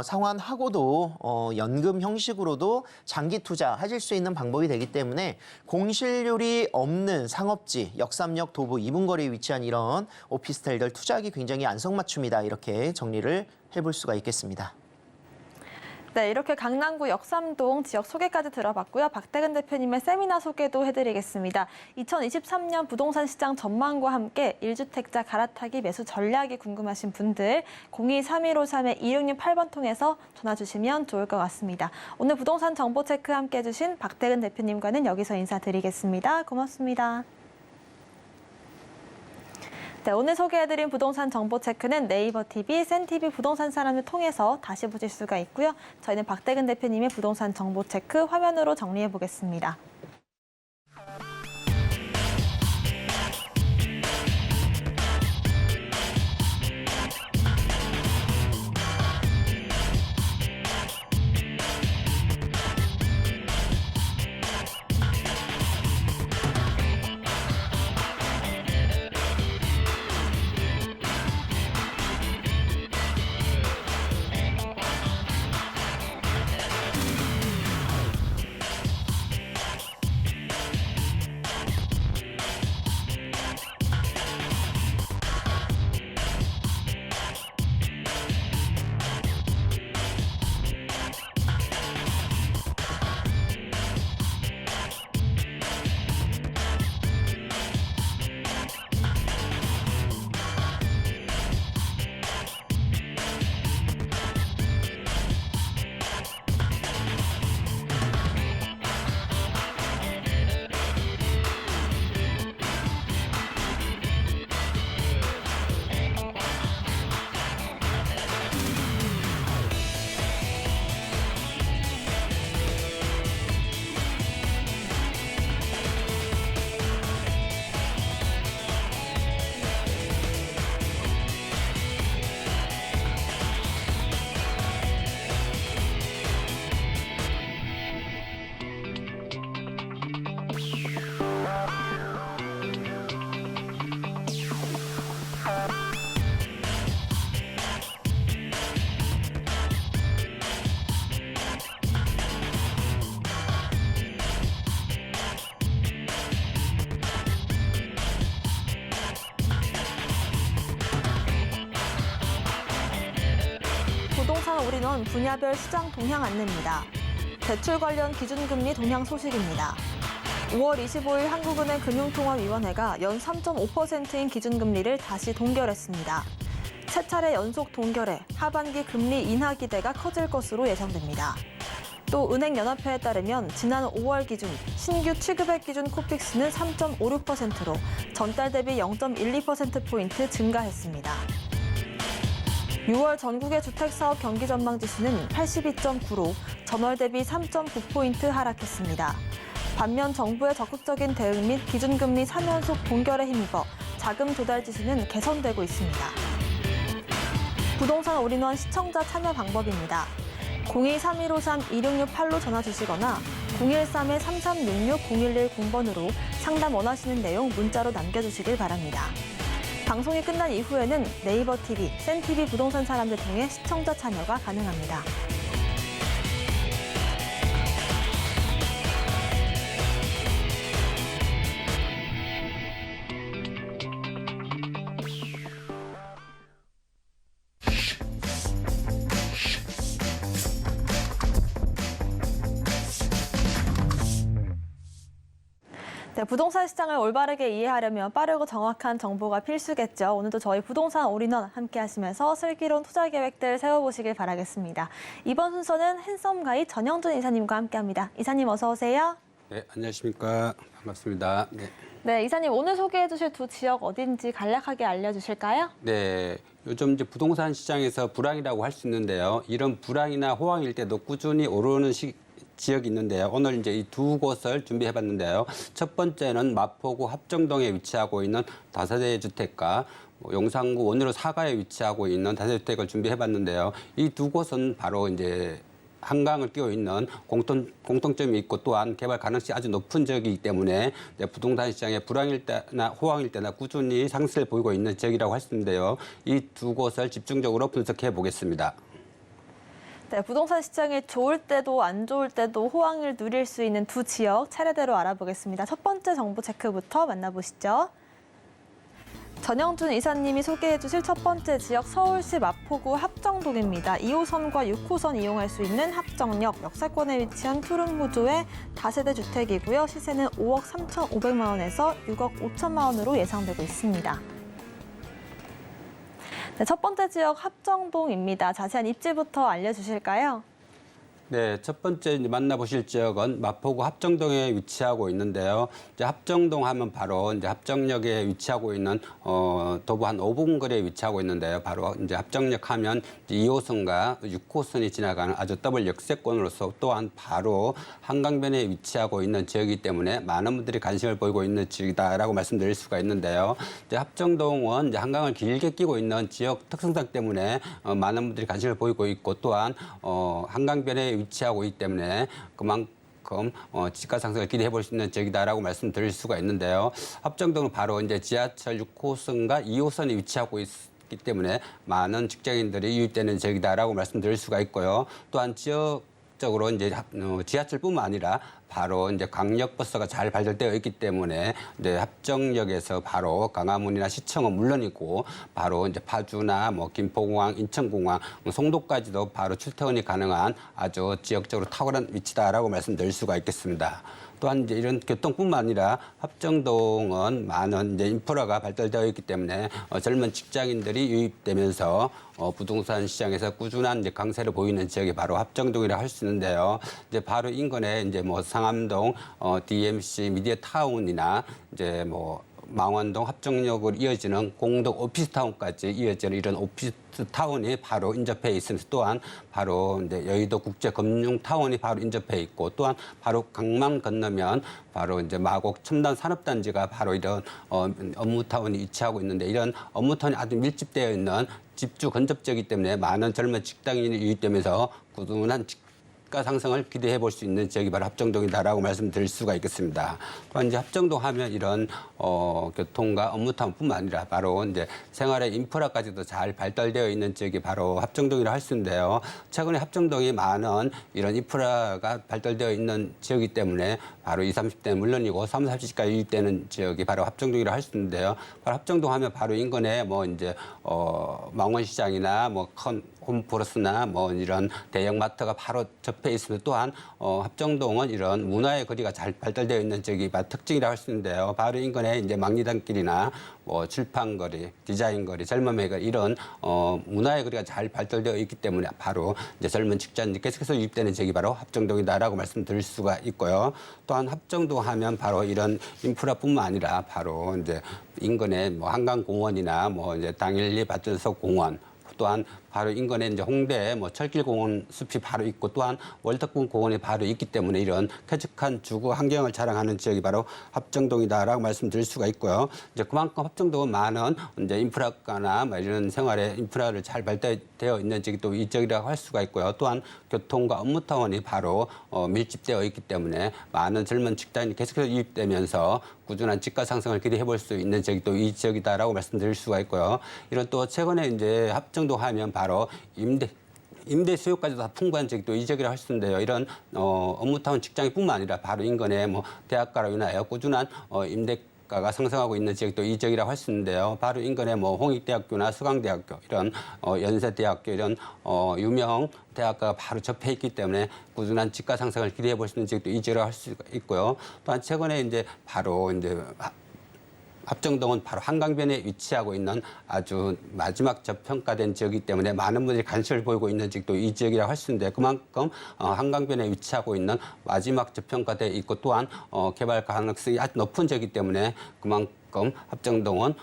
S3: 상환하고도 연금 형식으로도 장기 투자하실 수 있는 방법이 되기 때문에 공실률이 없는 상업지, 역삼역, 도보, 이분거리에 위치한 이런 오피스텔들 투자하기 굉장히 안성맞춤이다. 이렇게 정리를 해볼 수가 있겠습니다.
S2: 네, 이렇게 강남구 역삼동 지역 소개까지 들어봤고요. 박대근 대표님의 세미나 소개도 해드리겠습니다. 2023년 부동산 시장 전망과 함께 1주택자 갈아타기 매수 전략이 궁금하신 분들 02-3153-2668번 통해서 전화 주시면 좋을 것 같습니다. 오늘 부동산 정보 체크 함께 해주신 박대근 대표님과는 여기서 인사드리겠습니다. 고맙습니다. 네, 오늘 소개해드린 부동산 정보 체크는 네이버 TV, 센TV 부동산 사람을 통해서 다시 보실 수가 있고요. 저희는 박대근 대표님의 부동산 정보 체크 화면으로 정리해 보겠습니다. 부동산 올인원 분야별 시장 동향 안내입니다. 대출 관련 기준금리 동향 소식입니다. 5월 25일 한국은행 금융통화위원회가 연 3.5%인 기준금리를 다시 동결했습니다. 세 차례 연속 동결해 하반기 금리 인하 기대가 커질 것으로 예상됩니다. 또 은행연합회에 따르면 지난 5월 기준 신규 취급액 기준 코픽스는 3.56%로 전달 대비 0.12%포인트 증가했습니다. 6월 전국의 주택사업 경기 전망 지수는 82.9로 전월 대비 3.9포인트 하락했습니다. 반면 정부의 적극적인 대응 및 기준금리 3연속 동결에 힘입어 자금 조달 지수는 개선되고 있습니다. 부동산 올인원 시청자 참여 방법입니다. 02-3153-2668로 전화 주시거나 013-3366-0110번으로 상담 원하시는 내용 문자로 남겨주시길 바랍니다. 방송이 끝난 이후에는 네이버 TV, 센TV 부동산 사람들 통해 시청자 참여가 가능합니다. 네, 부동산 시장을 올바르게 이해하려면 빠르고 정확한 정보가 필수겠죠. 오늘도 저희 부동산 올인원 함께 하시면서 슬기로운 투자 계획들 세워보시길 바라겠습니다. 이번 순서는 핸섬 가이드 전영준 이사님과 함께합니다. 이사님 어서 오세요.
S4: 네, 안녕하십니까. 반갑습니다.
S2: 네, 이사님 오늘 소개해 주실 두 지역 어딘지 간략하게 알려주실까요?
S4: 네, 요즘 이제 부동산 시장에서 불황이라고 할 수 있는데요. 이런 불황이나 호황일 때도 꾸준히 오르는 지역이 있는데요. 오늘 이제 이 두 곳을 준비해봤는데요. 첫 번째는 마포구 합정동에 위치하고 있는 다세대 주택과 용산구 원효로 사가에 위치하고 있는 다세대 주택을 준비해봤는데요. 이 두 곳은 바로 이제 한강을 끼고 있는 공통점이 있고 또한 개발 가능성이 아주 높은 지역이기 때문에 부동산 시장에 불황일 때나 호황일 때나 꾸준히 상승을 보이고 있는 지역이라고 할 수 있는데요. 이 두 곳을 집중적으로 분석해 보겠습니다.
S2: 네, 부동산 시장이 좋을 때도 안 좋을 때도 호황을 누릴 수 있는 두 지역 차례대로 알아보겠습니다. 첫 번째 정보 체크부터 만나보시죠. 전영준 이사님이 소개해 주실 첫 번째 지역 서울시 마포구 합정동입니다. 2호선과 6호선 이용할 수 있는 합정역, 역사권에 위치한 푸른호조의 다세대 주택이고요. 시세는 5억 3,500만 원에서 6억 5천만 원으로 예상되고 있습니다. 네, 첫 번째 지역 합정동입니다. 자세한 입지부터 알려주실까요?
S4: 네, 첫 번째 만나보실 지역은 마포구 합정동에 위치하고 있는데요. 이제 합정동 하면 바로 이제 합정역에 위치하고 있는 도보 한 5분 거리에 위치하고 있는데요. 바로 이제 합정역 하면 2호선과 6호선이 지나가는 아주 더블 역세권으로서 또한 바로 한강변에 위치하고 있는 지역이기 때문에 많은 분들이 관심을 보이고 있는 지역이다라고 말씀드릴 수가 있는데요. 이제 합정동은 이제 한강을 길게 끼고 있는 지역 특성상 때문에 많은 분들이 관심을 보이고 있고 또한 한강변에 위치하고 있기 때문에 그만큼 지가 상승을 기대해 볼 수 있는 지역이다라고 말씀드릴 수가 있는데요. 합정동은 바로 이제 지하철 6호선과 2호선이 위치하고 있기 때문에 많은 직장인들이 유입되는 지역이다라고 말씀드릴 수가 있고요. 또한 지역적으로 이제 지하철뿐만 아니라 바로 이제 광역버스가 잘 발달되어 있기 때문에 이제 합정역에서 바로 광화문이나 시청은 물론이고 바로 이제 파주나 뭐 김포공항, 인천공항, 송도까지도 바로 출퇴근이 가능한 아주 지역적으로 탁월한 위치다라고 말씀드릴 수가 있겠습니다. 또한 이제 이런 교통뿐만 아니라 합정동은 많은 이제 인프라가 발달되어 있기 때문에 젊은 직장인들이 유입되면서 부동산 시장에서 꾸준한 이제 강세를 보이는 지역이 바로 합정동이라 할 수 있는데요. 이제 바로 인근에 이제 뭐 상암동, DMC 미디어타운이나 이제 뭐 망원동 합정역으로 이어지는 공덕 오피스타운까지 이어지는 이런 오피스타운이 바로 인접해 있으면서 또한 바로 이제 여의도 국제금융타운이 바로 인접해 있고 또한 바로 강만 건너면 바로 이제 마곡 첨단 산업단지가 바로 이런 업무타운이 위치하고 있는데 이런 업무타운이 아주 밀집되어 있는 집주 근접지이기 때문에 많은 젊은 직장인이 유입되면서 꾸준한 가 상승을 기대해 볼 수 있는 지역이 바로 합정동이다라고 말씀드릴 수가 있겠습니다. 또한 이제 합정동 하면 이런 교통과 업무타운뿐만 아니라 바로 이제 생활의 인프라까지도 잘 발달되어 있는 지역이 바로 합정동이라 할 수 있는데요. 최근에 합정동이 많은 이런 인프라가 발달되어 있는 지역이기 때문에 바로 20, 30대는 물론이고 30, 40대까지 유입되는 지역이 바로 합정동이라 할 수 있는데요. 바로 합정동 하면 바로 인근에 뭐 이제 망원시장이나 뭐 큰 홈플러스나 뭐 이런 대형마트가 바로 접해 있으면 또한 합정동은 이런 문화의 거리가 잘 발달되어 있는 지역이 특징이라 할 수 있는데요. 바로 인근에 이제 막리단길이나 뭐 출판거리, 디자인거리, 젊음의 거리 이런 문화의 거리가 잘 발달되어 있기 때문에 바로 이제 젊은 직장인들이 계속해서 유입되는 지역이 바로 합정동이다라고 말씀드릴 수가 있고요. 또한 합정동 하면 바로 이런 인프라뿐만 아니라 바로 이제 인근에 뭐 한강공원이나 뭐 이제 당일리 발전소 공원 또한 바로 인근에 이제 홍대 뭐 철길공원 숲이 바로 있고 또한 월덕궁 공원이 바로 있기 때문에 이런 쾌적한 주거 환경을 자랑하는 지역이 바로 합정동이다라고 말씀드릴 수가 있고요. 이제 그만큼 합정동은 많은 이제 인프라가나 뭐 이런 생활의 인프라를 잘 발달되어 있는 지역이 또 이 지역이라고 할 수가 있고요. 또한 교통과 업무타원이 바로 밀집되어 있기 때문에 많은 젊은 직장인이 계속해서 유입되면서 꾸준한 집가 상승을 기대해 볼 수 있는 지역이 또 이 지역이다라고 말씀드릴 수가 있고요. 이런 또 최근에 이제 합정동 하면 바로 임대 수요까지도 다 풍부한 지역이 또 이 지역이라고 할 수 있는데요. 이런 업무타운 직장뿐만 아니라 바로 인근에 뭐 대학가로 인하여 꾸준한 임대가가 상승하고 있는 지역이 또 이 지역이라고 할 수 있는데요. 바로 인근에 뭐 홍익대학교나 수강대학교 이런 연세대학교 이런 유명 대학가가 바로 접해 있기 때문에 꾸준한 집가 상승을 기대해 볼 수 있는 지역도 이 지역이라고 할 수 있고요. 또한 최근에 이제 바로 이제 합정동은 바로 한강변에 위치하고 있는 아주 마지막 저평가된 지역이기 때문에 많은 분들이 관심을 보이고 있는 지역도 이 지역이라고 할 수 있는데 그만큼 한강변에 위치하고 있는 마지막 저평가돼 있고 또한 개발 가능성이 아주 높은 지역이기 때문에 그만큼 합정동은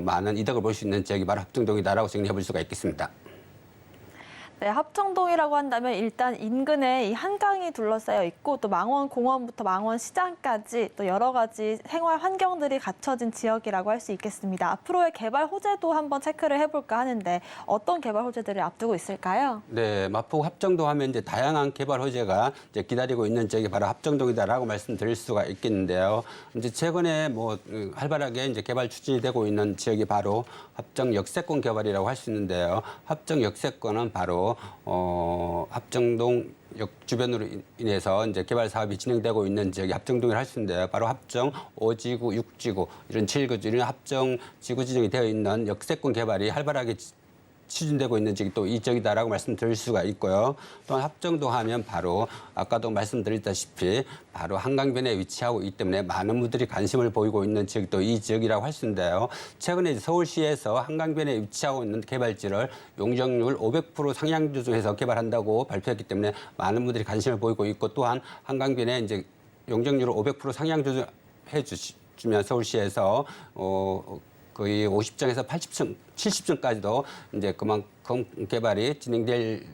S4: 많은 이득을 볼 수 있는 지역이 바로 합정동이다라고 정리해 볼 수가 있겠습니다.
S2: 네, 합정동이라고 한다면 일단 인근에 이 한강이 둘러싸여 있고 또 망원공원부터 망원시장까지 또 여러 가지 생활 환경들이 갖춰진 지역이라고 할 수 있겠습니다. 앞으로의 개발 호재도 한번 체크를 해볼까 하는데 어떤 개발 호재들을 앞두고 있을까요?
S4: 네, 마포구 합정동 하면 이제 다양한 개발 호재가 이제 기다리고 있는 지역이 바로 합정동이다라고 말씀드릴 수가 있겠는데요. 이제 최근에 뭐 활발하게 이제 개발 추진이 되고 있는 지역이 바로 합정 역세권 개발이라고 할 수 있는데요. 합정 역세권은 바로 합정동 역 주변으로 인해서 이제 개발 사업이 진행되고 있는 지역이 합정동이라 할 수 있는데요. 바로 합정 5지구, 6지구, 이런 7구지, 이런 합정 지구 지정이 되어 있는 역세권 개발이 활발하게 추진되고 있는 지역이 또 이 지역이다라고 말씀드릴 수가 있고요. 또한 합정동 하면 바로 아까도 말씀드렸다시피 바로 한강변에 위치하고 있기 때문에 많은 분들이 관심을 보이고 있는 지역이 또 이 지역이라고 할 수 있는데요. 최근에 서울시에서 한강변에 위치하고 있는 개발지를 용적률 500% 상향 조정해서 개발한다고 발표했기 때문에 많은 분들이 관심을 보이고 있고 또한 한강변에 이제 용적률을 500% 상향 조정해 주면 서울시에서 거의 50층에서 80층, 70층까지도 이제 그만큼 개발이 진행될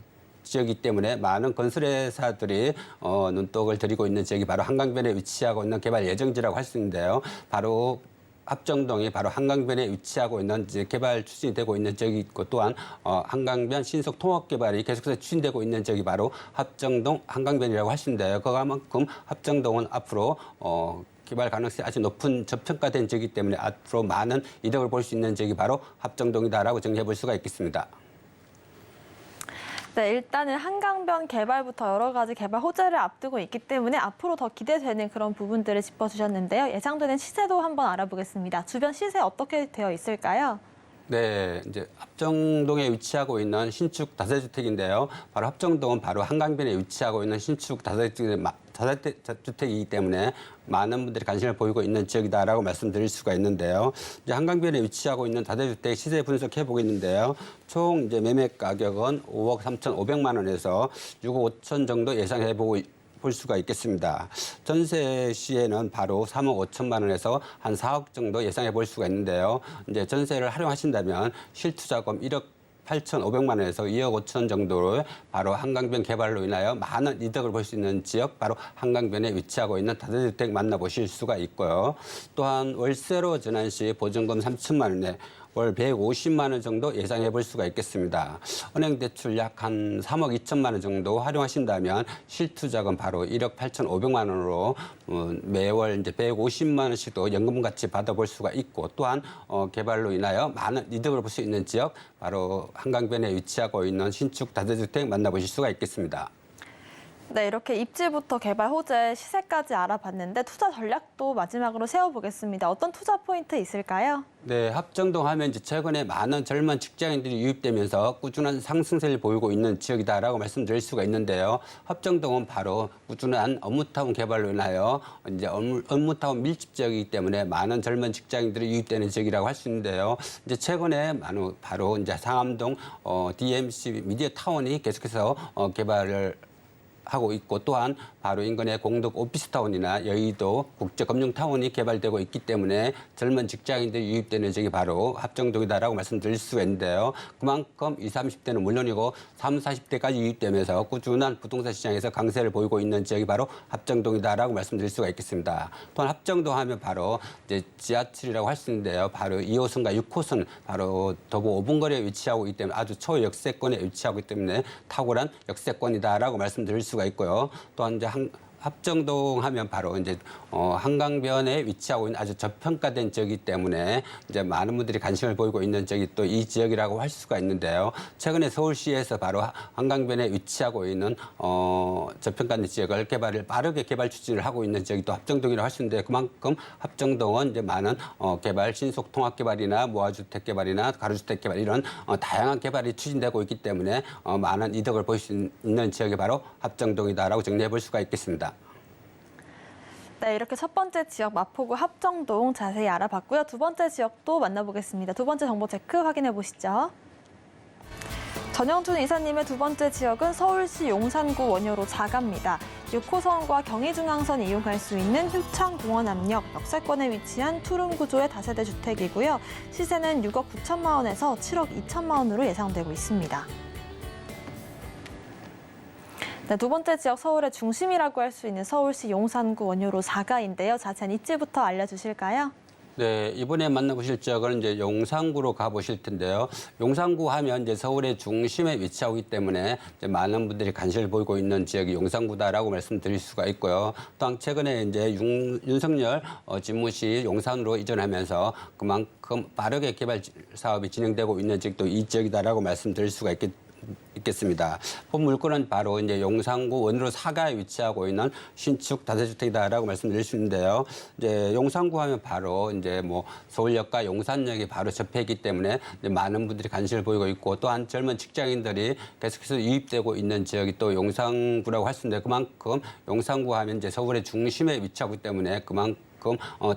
S4: 지역이기 때문에 많은 건설회사들이 눈독을 들이고 있는 지역이 바로 한강변에 위치하고 있는 개발 예정지라고 할 수 있는데요. 바로 합정동이 바로 한강변에 위치하고 있는 이제 개발 추진이 되고 있는 지역이 있고 또한 한강변 신속 통합 개발이 계속해서 추진되고 있는 지역이 바로 합정동 한강변이라고 할 수 있는데요. 그만큼 합정동은 앞으로 개발 가능성이 아주 높은 저평가된 지역이기 때문에 앞으로 많은 이득을 볼 수 있는 지역이 바로 합정동이다라고 정리해 볼 수가 있겠습니다.
S2: 네, 일단은 한강변 개발부터 여러 가지 개발 호재를 앞두고 있기 때문에 앞으로 더 기대되는 그런 부분들을 짚어주셨는데요. 예상되는 시세도 한번 알아보겠습니다. 주변 시세 어떻게 되어 있을까요?
S4: 네, 이제 합정동에 위치하고 있는 신축 다세주택인데요. 바로 합정동은 바로 한강변에 위치하고 있는 신축 다세주택이기 때문에 많은 분들이 관심을 보이고 있는 지역이다라고 말씀드릴 수가 있는데요. 이제 한강변에 위치하고 있는 다세주택 시세 분석해 보겠는데요. 총 이제 매매 가격은 5억 3,500만 원에서 6억 5천 정도 예상해 보고 볼 수가 있겠습니다. 전세 시에는 바로 3억 5천만 원에서 한 4억 정도 예상해 볼 수가 있는데요. 이제 전세를 활용하신다면 실투자금 1억 8,500만 원에서 2억 5천 정도를 바로 한강변 개발로 인하여 많은 이득을 볼 수 있는 지역, 바로 한강변에 위치하고 있는 다세주택 만나보실 수가 있고요. 또한 월세로 전환 시 보증금 3천만 원에 월 150만 원 정도 예상해 볼 수가 있겠습니다. 은행 대출 약 한 3억 2천만 원 정도 활용하신다면 실투자금 바로 1억 8,500만 원으로 매월 이제 150만 원씩도 연금 같이 받아볼 수가 있고 또한 개발로 인하여 많은 이득을 볼 수 있는 지역 바로 한강변에 위치하고 있는 신축 다세주택 만나보실 수가 있겠습니다.
S2: 네, 이렇게 입지부터 개발 호재, 시세까지 알아봤는데 투자 전략도 마지막으로 세워보겠습니다. 어떤 투자 포인트 있을까요?
S4: 네, 합정동 하면 이제 최근에 많은 젊은 직장인들이 유입되면서 꾸준한 상승세를 보이고 있는 지역이다라고 말씀드릴 수가 있는데요. 합정동은 바로 꾸준한 업무타운 개발로 인하여 이제 업무타운 밀집 지역이기 때문에 많은 젊은 직장인들이 유입되는 지역이라고 할 수 있는데요. 이제 최근에 바로 이제 상암동 DMC 미디어 타운이 계속해서 개발을 하고 있고 또한 바로 인근의 공덕 오피스타운이나 여의도 국제금융타운이 개발되고 있기 때문에 젊은 직장인들이 유입되는 지역이 바로 합정동이다라고 말씀드릴 수가 있는데요. 그만큼 20, 30대는 물론이고 30, 40대까지 유입되면서 꾸준한 부동산 시장에서 강세를 보이고 있는 지역이 바로 합정동이다라고 말씀드릴 수가 있겠습니다. 또한 합정동 하면 바로 이제 지하철이라고 할 수 있는데요. 바로 2호선과 6호선 바로 도보 5분 거리에 위치하고 있기 때문에 아주 초역세권에 위치하고 있기 때문에 탁월한 역세권이다라고 말씀드릴 수가 있고요. 또한 이제 합정동 하면 바로 이제 한강변에 위치하고 있는 아주 저평가된 지역이기 때문에 이제 많은 분들이 관심을 보이고 있는 지역이 또 이 지역이라고 할 수가 있는데요. 최근에 서울시에서 바로 한강변에 위치하고 있는 저평가된 지역을 빠르게 개발 추진을 하고 있는 지역이 또 합정동이라고 할 수 있는데 그만큼 합정동은 이제 많은 개발, 신속 통합 개발이나 모아주택 개발이나 가로주택 개발 이런 다양한 개발이 추진되고 있기 때문에 많은 이득을 볼 수 있는 지역이 바로 합정동이다라고 정리해 볼 수가 있겠습니다.
S2: 네, 이렇게 첫 번째 지역 마포구 합정동 자세히 알아봤고요. 두 번째 지역도 만나보겠습니다. 두 번째 정보 체크 확인해 보시죠. 전영준 이사님의 두 번째 지역은 서울시 용산구 원효로 자가입니다. 6호선과 경의중앙선 이용할 수 있는 효창공원 앞역 역세권에 위치한 투룸 구조의 다세대 주택이고요. 시세는 6억 9천만 원에서 7억 2천만 원으로 예상되고 있습니다. 네, 두 번째 지역 서울의 중심이라고 할 수 있는 서울시 용산구 원효로 4가인데요. 자세한 입지부터 알려주실까요?
S4: 네, 이번에 만나보실 지역은 이제 용산구로 가보실 텐데요. 용산구 하면 이제 서울의 중심에 위치하기 때문에 이제 많은 분들이 관심을 보이고 있는 지역이 용산구다라고 말씀드릴 수가 있고요. 또한 최근에 이제 윤석열 집무시 용산으로 이전하면서 그만큼 빠르게 개발 사업이 진행되고 있는 지역도 이 지역이다라고 말씀드릴 수가 있겠습니다. 본 물건은 바로 이제 용산구 원효로 4가에 위치하고 있는 신축 다세주택이다라고 말씀드릴 수 있는데요. 이제 용산구 하면 바로 이제 뭐 서울역과 용산역이 바로 접해 있기 때문에 이제 많은 분들이 관심을 보이고 있고 또한 젊은 직장인들이 계속해서 유입되고 있는 지역이 또 용산구라고 할 수 있는데 그만큼 용산구 하면 이제 서울의 중심에 위치하기 때문에 그만큼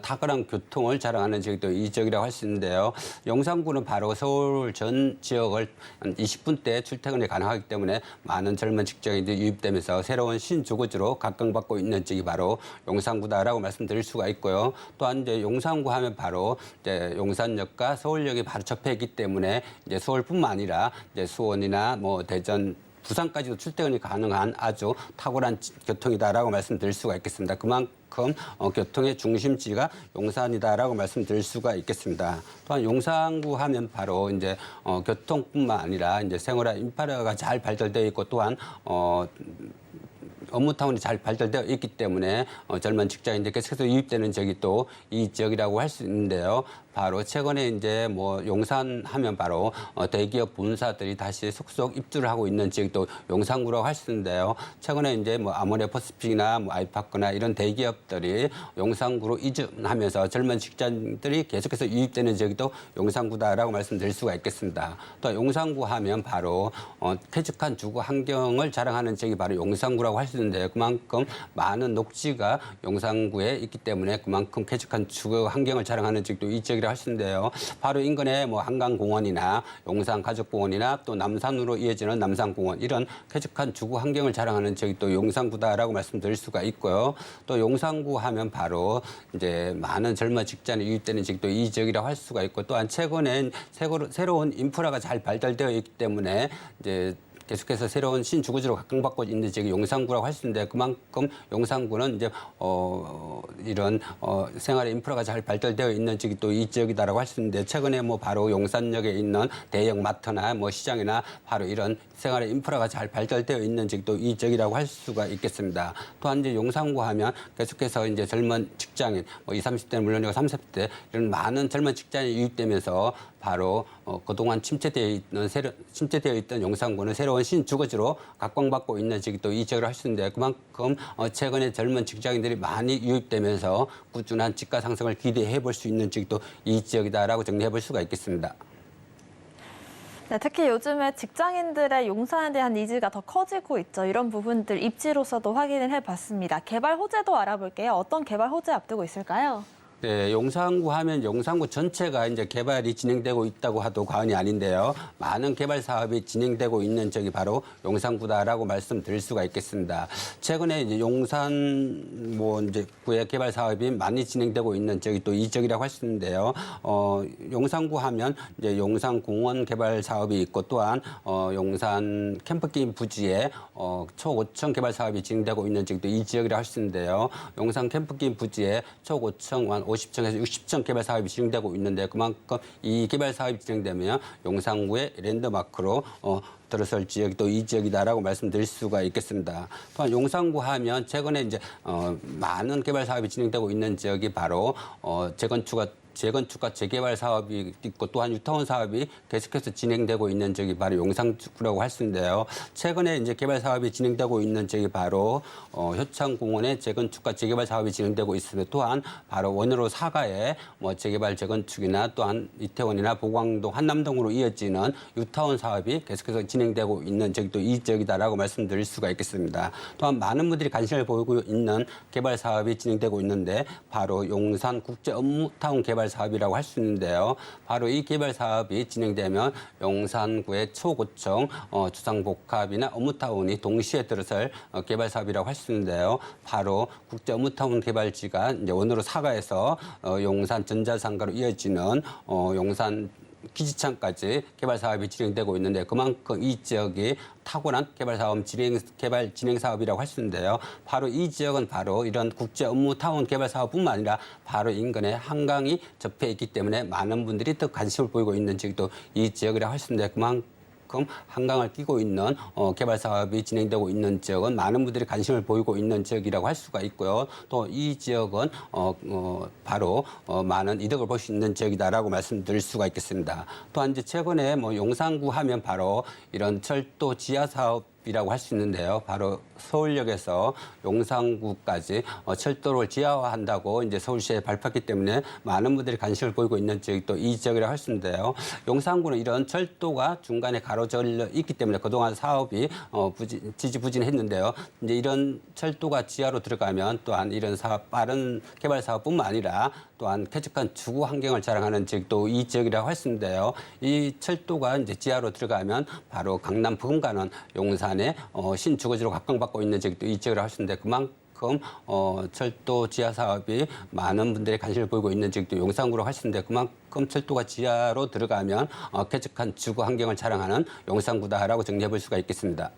S4: 탁월한 교통을 자랑하는 지역도 이 지역이라고 할 수 있는데요. 용산구는 바로 서울 전 지역을 20분대 출퇴근이 가능하기 때문에 많은 젊은 직장인들이 유입되면서 새로운 신주거지로 각광받고 있는 지역이 바로 용산구다라고 말씀드릴 수가 있고요. 또한 이제 용산구 하면 바로 이제 용산역과 서울역이 바로 접해 있기 때문에 이제 서울뿐만 아니라 이제 수원이나 뭐 대전 부산까지도 출퇴근이 가능한 아주 탁월한 교통이다라고 말씀드릴 수가 있겠습니다. 그만큼 교통의 중심지가 용산이다라고 말씀드릴 수가 있겠습니다. 또한 용산구 하면 바로 이제 교통뿐만 아니라 이제 생활화 인프라가 잘 발달되어 있고 또한 업무타운이 잘 발달되어 있기 때문에 젊은 직장인들께서 계속 유입되는 지역이 또 이 지역이라고 할 수 있는데요. 바로 최근에 이제 뭐 용산 하면 바로 대기업 본사들이 다시 속속 입주를 하고 있는 지역이 또 용산구라고 할 수 있는데요. 최근에 이제 뭐 아모레퍼시픽이나 뭐 아이파크나 이런 대기업들이 용산구로 이전하면서 젊은 직장인들이 계속해서 유입되는 지역이 또 용산구다라고 말씀드릴 수가 있겠습니다. 또 용산구 하면 바로 쾌적한 주거 환경을 자랑하는 지역이 바로 용산구라고 할 수 있는데 그만큼 많은 녹지가 용산구에 있기 때문에 그만큼 쾌적한 주거 환경을 자랑하는 지역도 이 지역이라고 할 수 있는데요. 바로 인근에 뭐 한강공원이나 용산가족공원이나 또 남산으로 이어지는 남산공원 이런 쾌적한 주거 환경을 자랑하는 지역이 또 용산구다라고 말씀드릴 수가 있고요. 또 용산구 하면 바로 이제 많은 젊은 직장인이 유입되는 지역도 이 지역이라고 할 수가 있고 또한 최근엔 새로운 인프라가 잘 발달되어 있기 때문에 이제 계속해서 새로운 신주거지로 각광받고 있는 지역이 용산구라고 할 수 있는데 그만큼 용산구는 이제 이런 생활의 인프라가 잘 발달되어 있는 지역이 또 이 지역이다라고 할 수 있는데 최근에 뭐 바로 용산역에 있는 대형 마트나 뭐 시장이나 바로 이런 생활의 인프라가 잘 발달되어 있는 지역도 이 지역이라고 할 수가 있겠습니다. 또한 이제 용산구 하면 계속해서 이제 젊은 직장인 뭐 20, 30대는 물론이고 30, 40대 이런 많은 젊은 직장인이 유입되면서 바로 그동안 침체되어 있던 용산구는 새로운 신주거지로 각광받고 있는 지역이 또 이 지역을 할 수 있는데 그만큼 최근에 젊은 직장인들이 많이 유입되면서 꾸준한 집가 상승을 기대해 볼 수 있는 지역이 또 이 지역이다라고 정리해 볼 수가 있겠습니다.
S2: 네, 특히 요즘에 직장인들의 용산에 대한 니즈가 더 커지고 있죠. 이런 부분들 입지로서도 확인을 해봤습니다. 개발 호재도 알아볼게요. 어떤 개발 호재 앞두고 있을까요?
S4: 네, 용산구 하면 용산구 전체가 이제 개발이 진행되고 있다고 해도 과언이 아닌데요. 많은 개발 사업이 진행되고 있는 지역이 바로 용산구다라고 말씀드릴 수가 있겠습니다. 최근에 이제 용산 이제 구의 개발 사업이 많이 진행되고 있는 지역이 또 이 지역이라고 할 수 있는데요. 용산구 하면 이제 용산 공원 개발 사업이 있고 또한 용산 캠프게임 부지에 초고층 개발 사업이 진행되고 있는 지역도 이 지역이라고 할 수 있는데요. 용산 캠프게임 부지에 초고층 한 50층에서 60층 개발 사업이 진행되고 있는데 그만큼 이 개발 사업이 진행되면 용산구의 랜드마크로 들어설 지역이 또 이 지역이다라고 말씀드릴 수가 있겠습니다. 또한 용산구 하면 최근에 이제 많은 개발 사업이 진행되고 있는 지역이 바로 재건축과 재개발 사업이 있고 또한 뉴타운 사업이 계속해서 진행되고 있는 지역이 바로 용산구라고 할 수 있는데요. 최근에 이제 개발 사업이 진행되고 있는 지역이 바로 효창공원의 재건축과 재개발 사업이 진행되고 있으며 또한 바로 원효로 사가의 재개발 재건축이나 또한 이태원이나 보광동, 한남동으로 이어지는 뉴타운 사업이 계속해서 진행되고 있는 지역도 이 지역이다라고 말씀드릴 수가 있겠습니다. 또한 많은 분들이 관심을 보이고 있는 개발 사업이 진행되고 있는데 바로 용산 국제 업무타운 개발 사업이라고 할 수 있는데요. 바로 이 개발 사업이 진행되면 용산구의 초고층 주상복합이나 업무타운이 동시에 들어설 개발 사업이라고 할 수 있는데요. 바로 국제 업무타운 개발지가 이제 원효로 사가에서 용산 전자상가로 이어지는 용산 기지창까지 개발 사업이 진행되고 있는데 그만큼 이 지역이 탁월한 개발 진행 사업이라고 할 수 있는데요. 바로 이 지역은 바로 이런 국제 업무타운 개발 사업뿐만 아니라 바로 인근에 한강이 접해 있기 때문에 많은 분들이 더 관심을 보이고 있는 지역도 이 지역이라고 할 수 있는데 그만큼 한강을 끼고 있는 개발 사업이 진행되고 있는 지역은 많은 분들이 관심을 보이고 있는 지역이라고 할 수가 있고요. 또 이 지역은 바로 많은 이득을 볼 수 있는 지역이다라고 말씀드릴 수가 있겠습니다. 또한 이제 최근에 용산구 하면 바로 이런 철도 지하 사업 이라고 할 수 있는데요. 바로 서울역에서 용산구까지 철도를 지하화한다고 이제 서울시에 발표했기 때문에 많은 분들이 관심을 보이고 있는 지역이 또 이 지역이라고 할 수 있는데요. 용산구는 이런 철도가 중간에 가로질러 있기 때문에 그동안 사업이 지지부진했는데요. 이제 이런 철도가 지하로 들어가면 또한 이런 사업, 빠른 개발 사업뿐만 아니라 또한 쾌적한 주거 환경을 자랑하는 지역도 이 지역이라고 할 수 있는데요. 이 철도가 이제 지하로 들어가면 바로 강남 부근가는 용산의 신주거지로 각광받고 있는 지역도 이 지역이라고 할 수 있는데 그만큼 철도 지하 사업이 많은 분들의 관심을 보이고 있는 지역도 용산구라고 할 수 있는데 그만큼 철도가 지하로 들어가면 쾌적한 주거 환경을 자랑하는 용산구다라고 정리해 볼 수가 있겠습니다.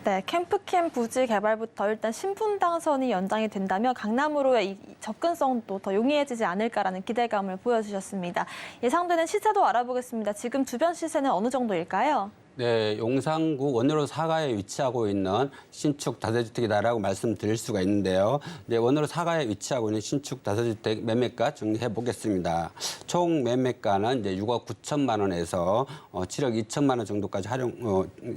S2: 네, 캠프캠 부지 개발부터 일단 신분당선이 연장이 된다면 강남으로의 이 접근성도 더 용이해지지 않을까라는 기대감을 보여주셨습니다. 예상되는 시세도 알아보겠습니다. 지금 주변 시세는 어느 정도일까요?
S4: 네, 용산구 원효로 사가에 위치하고 있는 신축 다세주택이다라고 말씀드릴 수가 있는데요. 이제 원효로 사가에 위치하고 있는 신축 다세주택 매매가 정리해 보겠습니다. 총 매매가는 이제 6억 9천만 원에서 7억 2천만 원 정도까지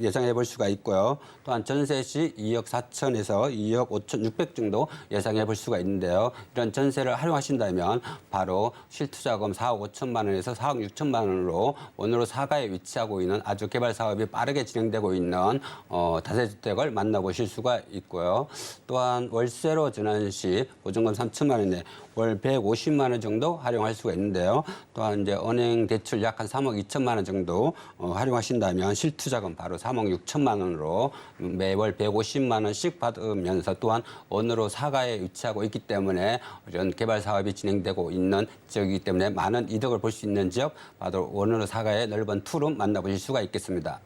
S4: 예상해 볼 수가 있고요. 또한 전세 시 2억 4천에서 2억 5천 6백 정도 예상해 볼 수가 있는데요. 이런 전세를 활용하신다면 바로 실투자금 4억 5천만 원에서 4억 6천만 원으로 원효로 사가에 위치하고 있는 아주 개발 사업이 빠르게 진행되고 있는 다세주택을 만나보실 수가 있고요. 또한 월세로 전환 시 보증금 3천만 원에 월 150만 원 정도 활용할 수가 있는데요. 또한 이제 은행 대출 약 한 3억 2천만 원 정도 활용하신다면 실투자금 바로 3억 6천만 원으로 매월 150만 원씩 받으면서 또한 원효로 사가에 위치하고 있기 때문에 이런 개발 사업이 진행되고 있는 지역이기 때문에 많은 이득을 볼 수 있는 지역, 바로 원효로 사가의 넓은 투룸 만나보실 수가 있겠습니다.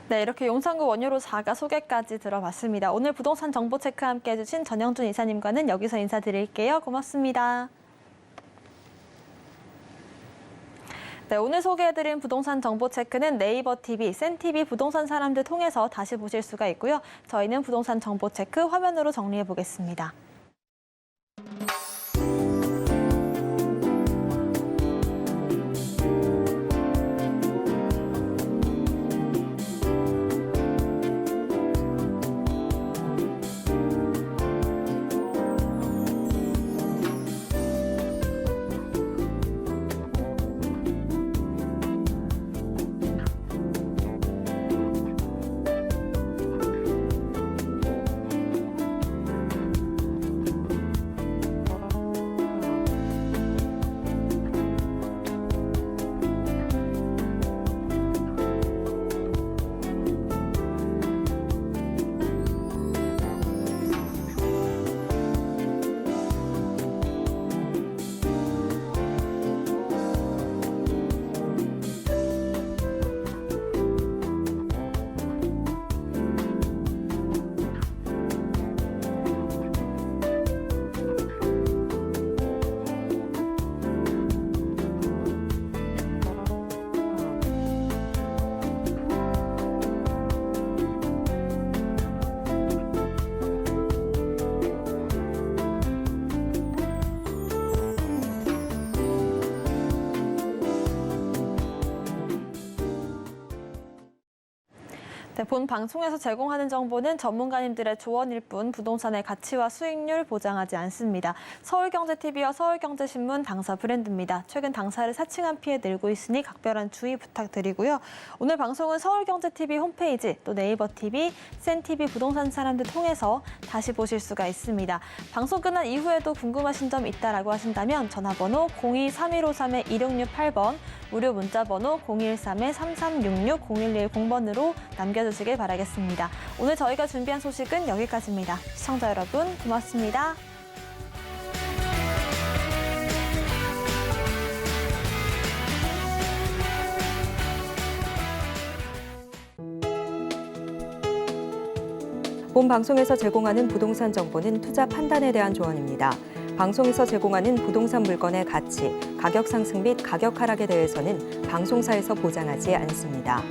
S2: 네, 이렇게 용산구 원효로 4가 소개까지 들어봤습니다. 오늘 부동산 정보 체크 함께 해주신 전영준 이사님과는 여기서 인사드릴게요. 고맙습니다. 네, 오늘 소개해드린 부동산 정보 체크는 네이버 TV, 센TV 부동산 사람들 통해서 다시 보실 수가 있고요. 저희는 부동산 정보 체크 화면으로 정리해 보겠습니다. 네, 본 방송에서 제공하는 정보는 전문가님들의 조언일 뿐 부동산의 가치와 수익률 보장하지 않습니다. 서울경제TV와 서울경제신문 당사 브랜드입니다. 최근 당사를 사칭한 피해 늘고 있으니 각별한 주의 부탁드리고요. 오늘 방송은 서울경제TV 홈페이지 또 네이버TV, 센TV 부동산 사람들 통해서 다시 보실 수가 있습니다. 방송 끝난 이후에도 궁금하신 점 있다라고 하신다면 전화번호 02-3153-2668번, 무료 문자번호 013-3366-0110번으로 남겨주시길 바라겠습니다. 오늘 저희가 준비한 소식은 여기까지입니다. 시청자 여러분 고맙습니다.
S1: 본 방송에서 제공하는 부동산 정보는 투자 판단에 대한 조언입니다. 방송에서 제공하는 부동산 물건의 가치, 가격 상승 및 가격 하락에 대해서는 방송사에서 보장하지 않습니다.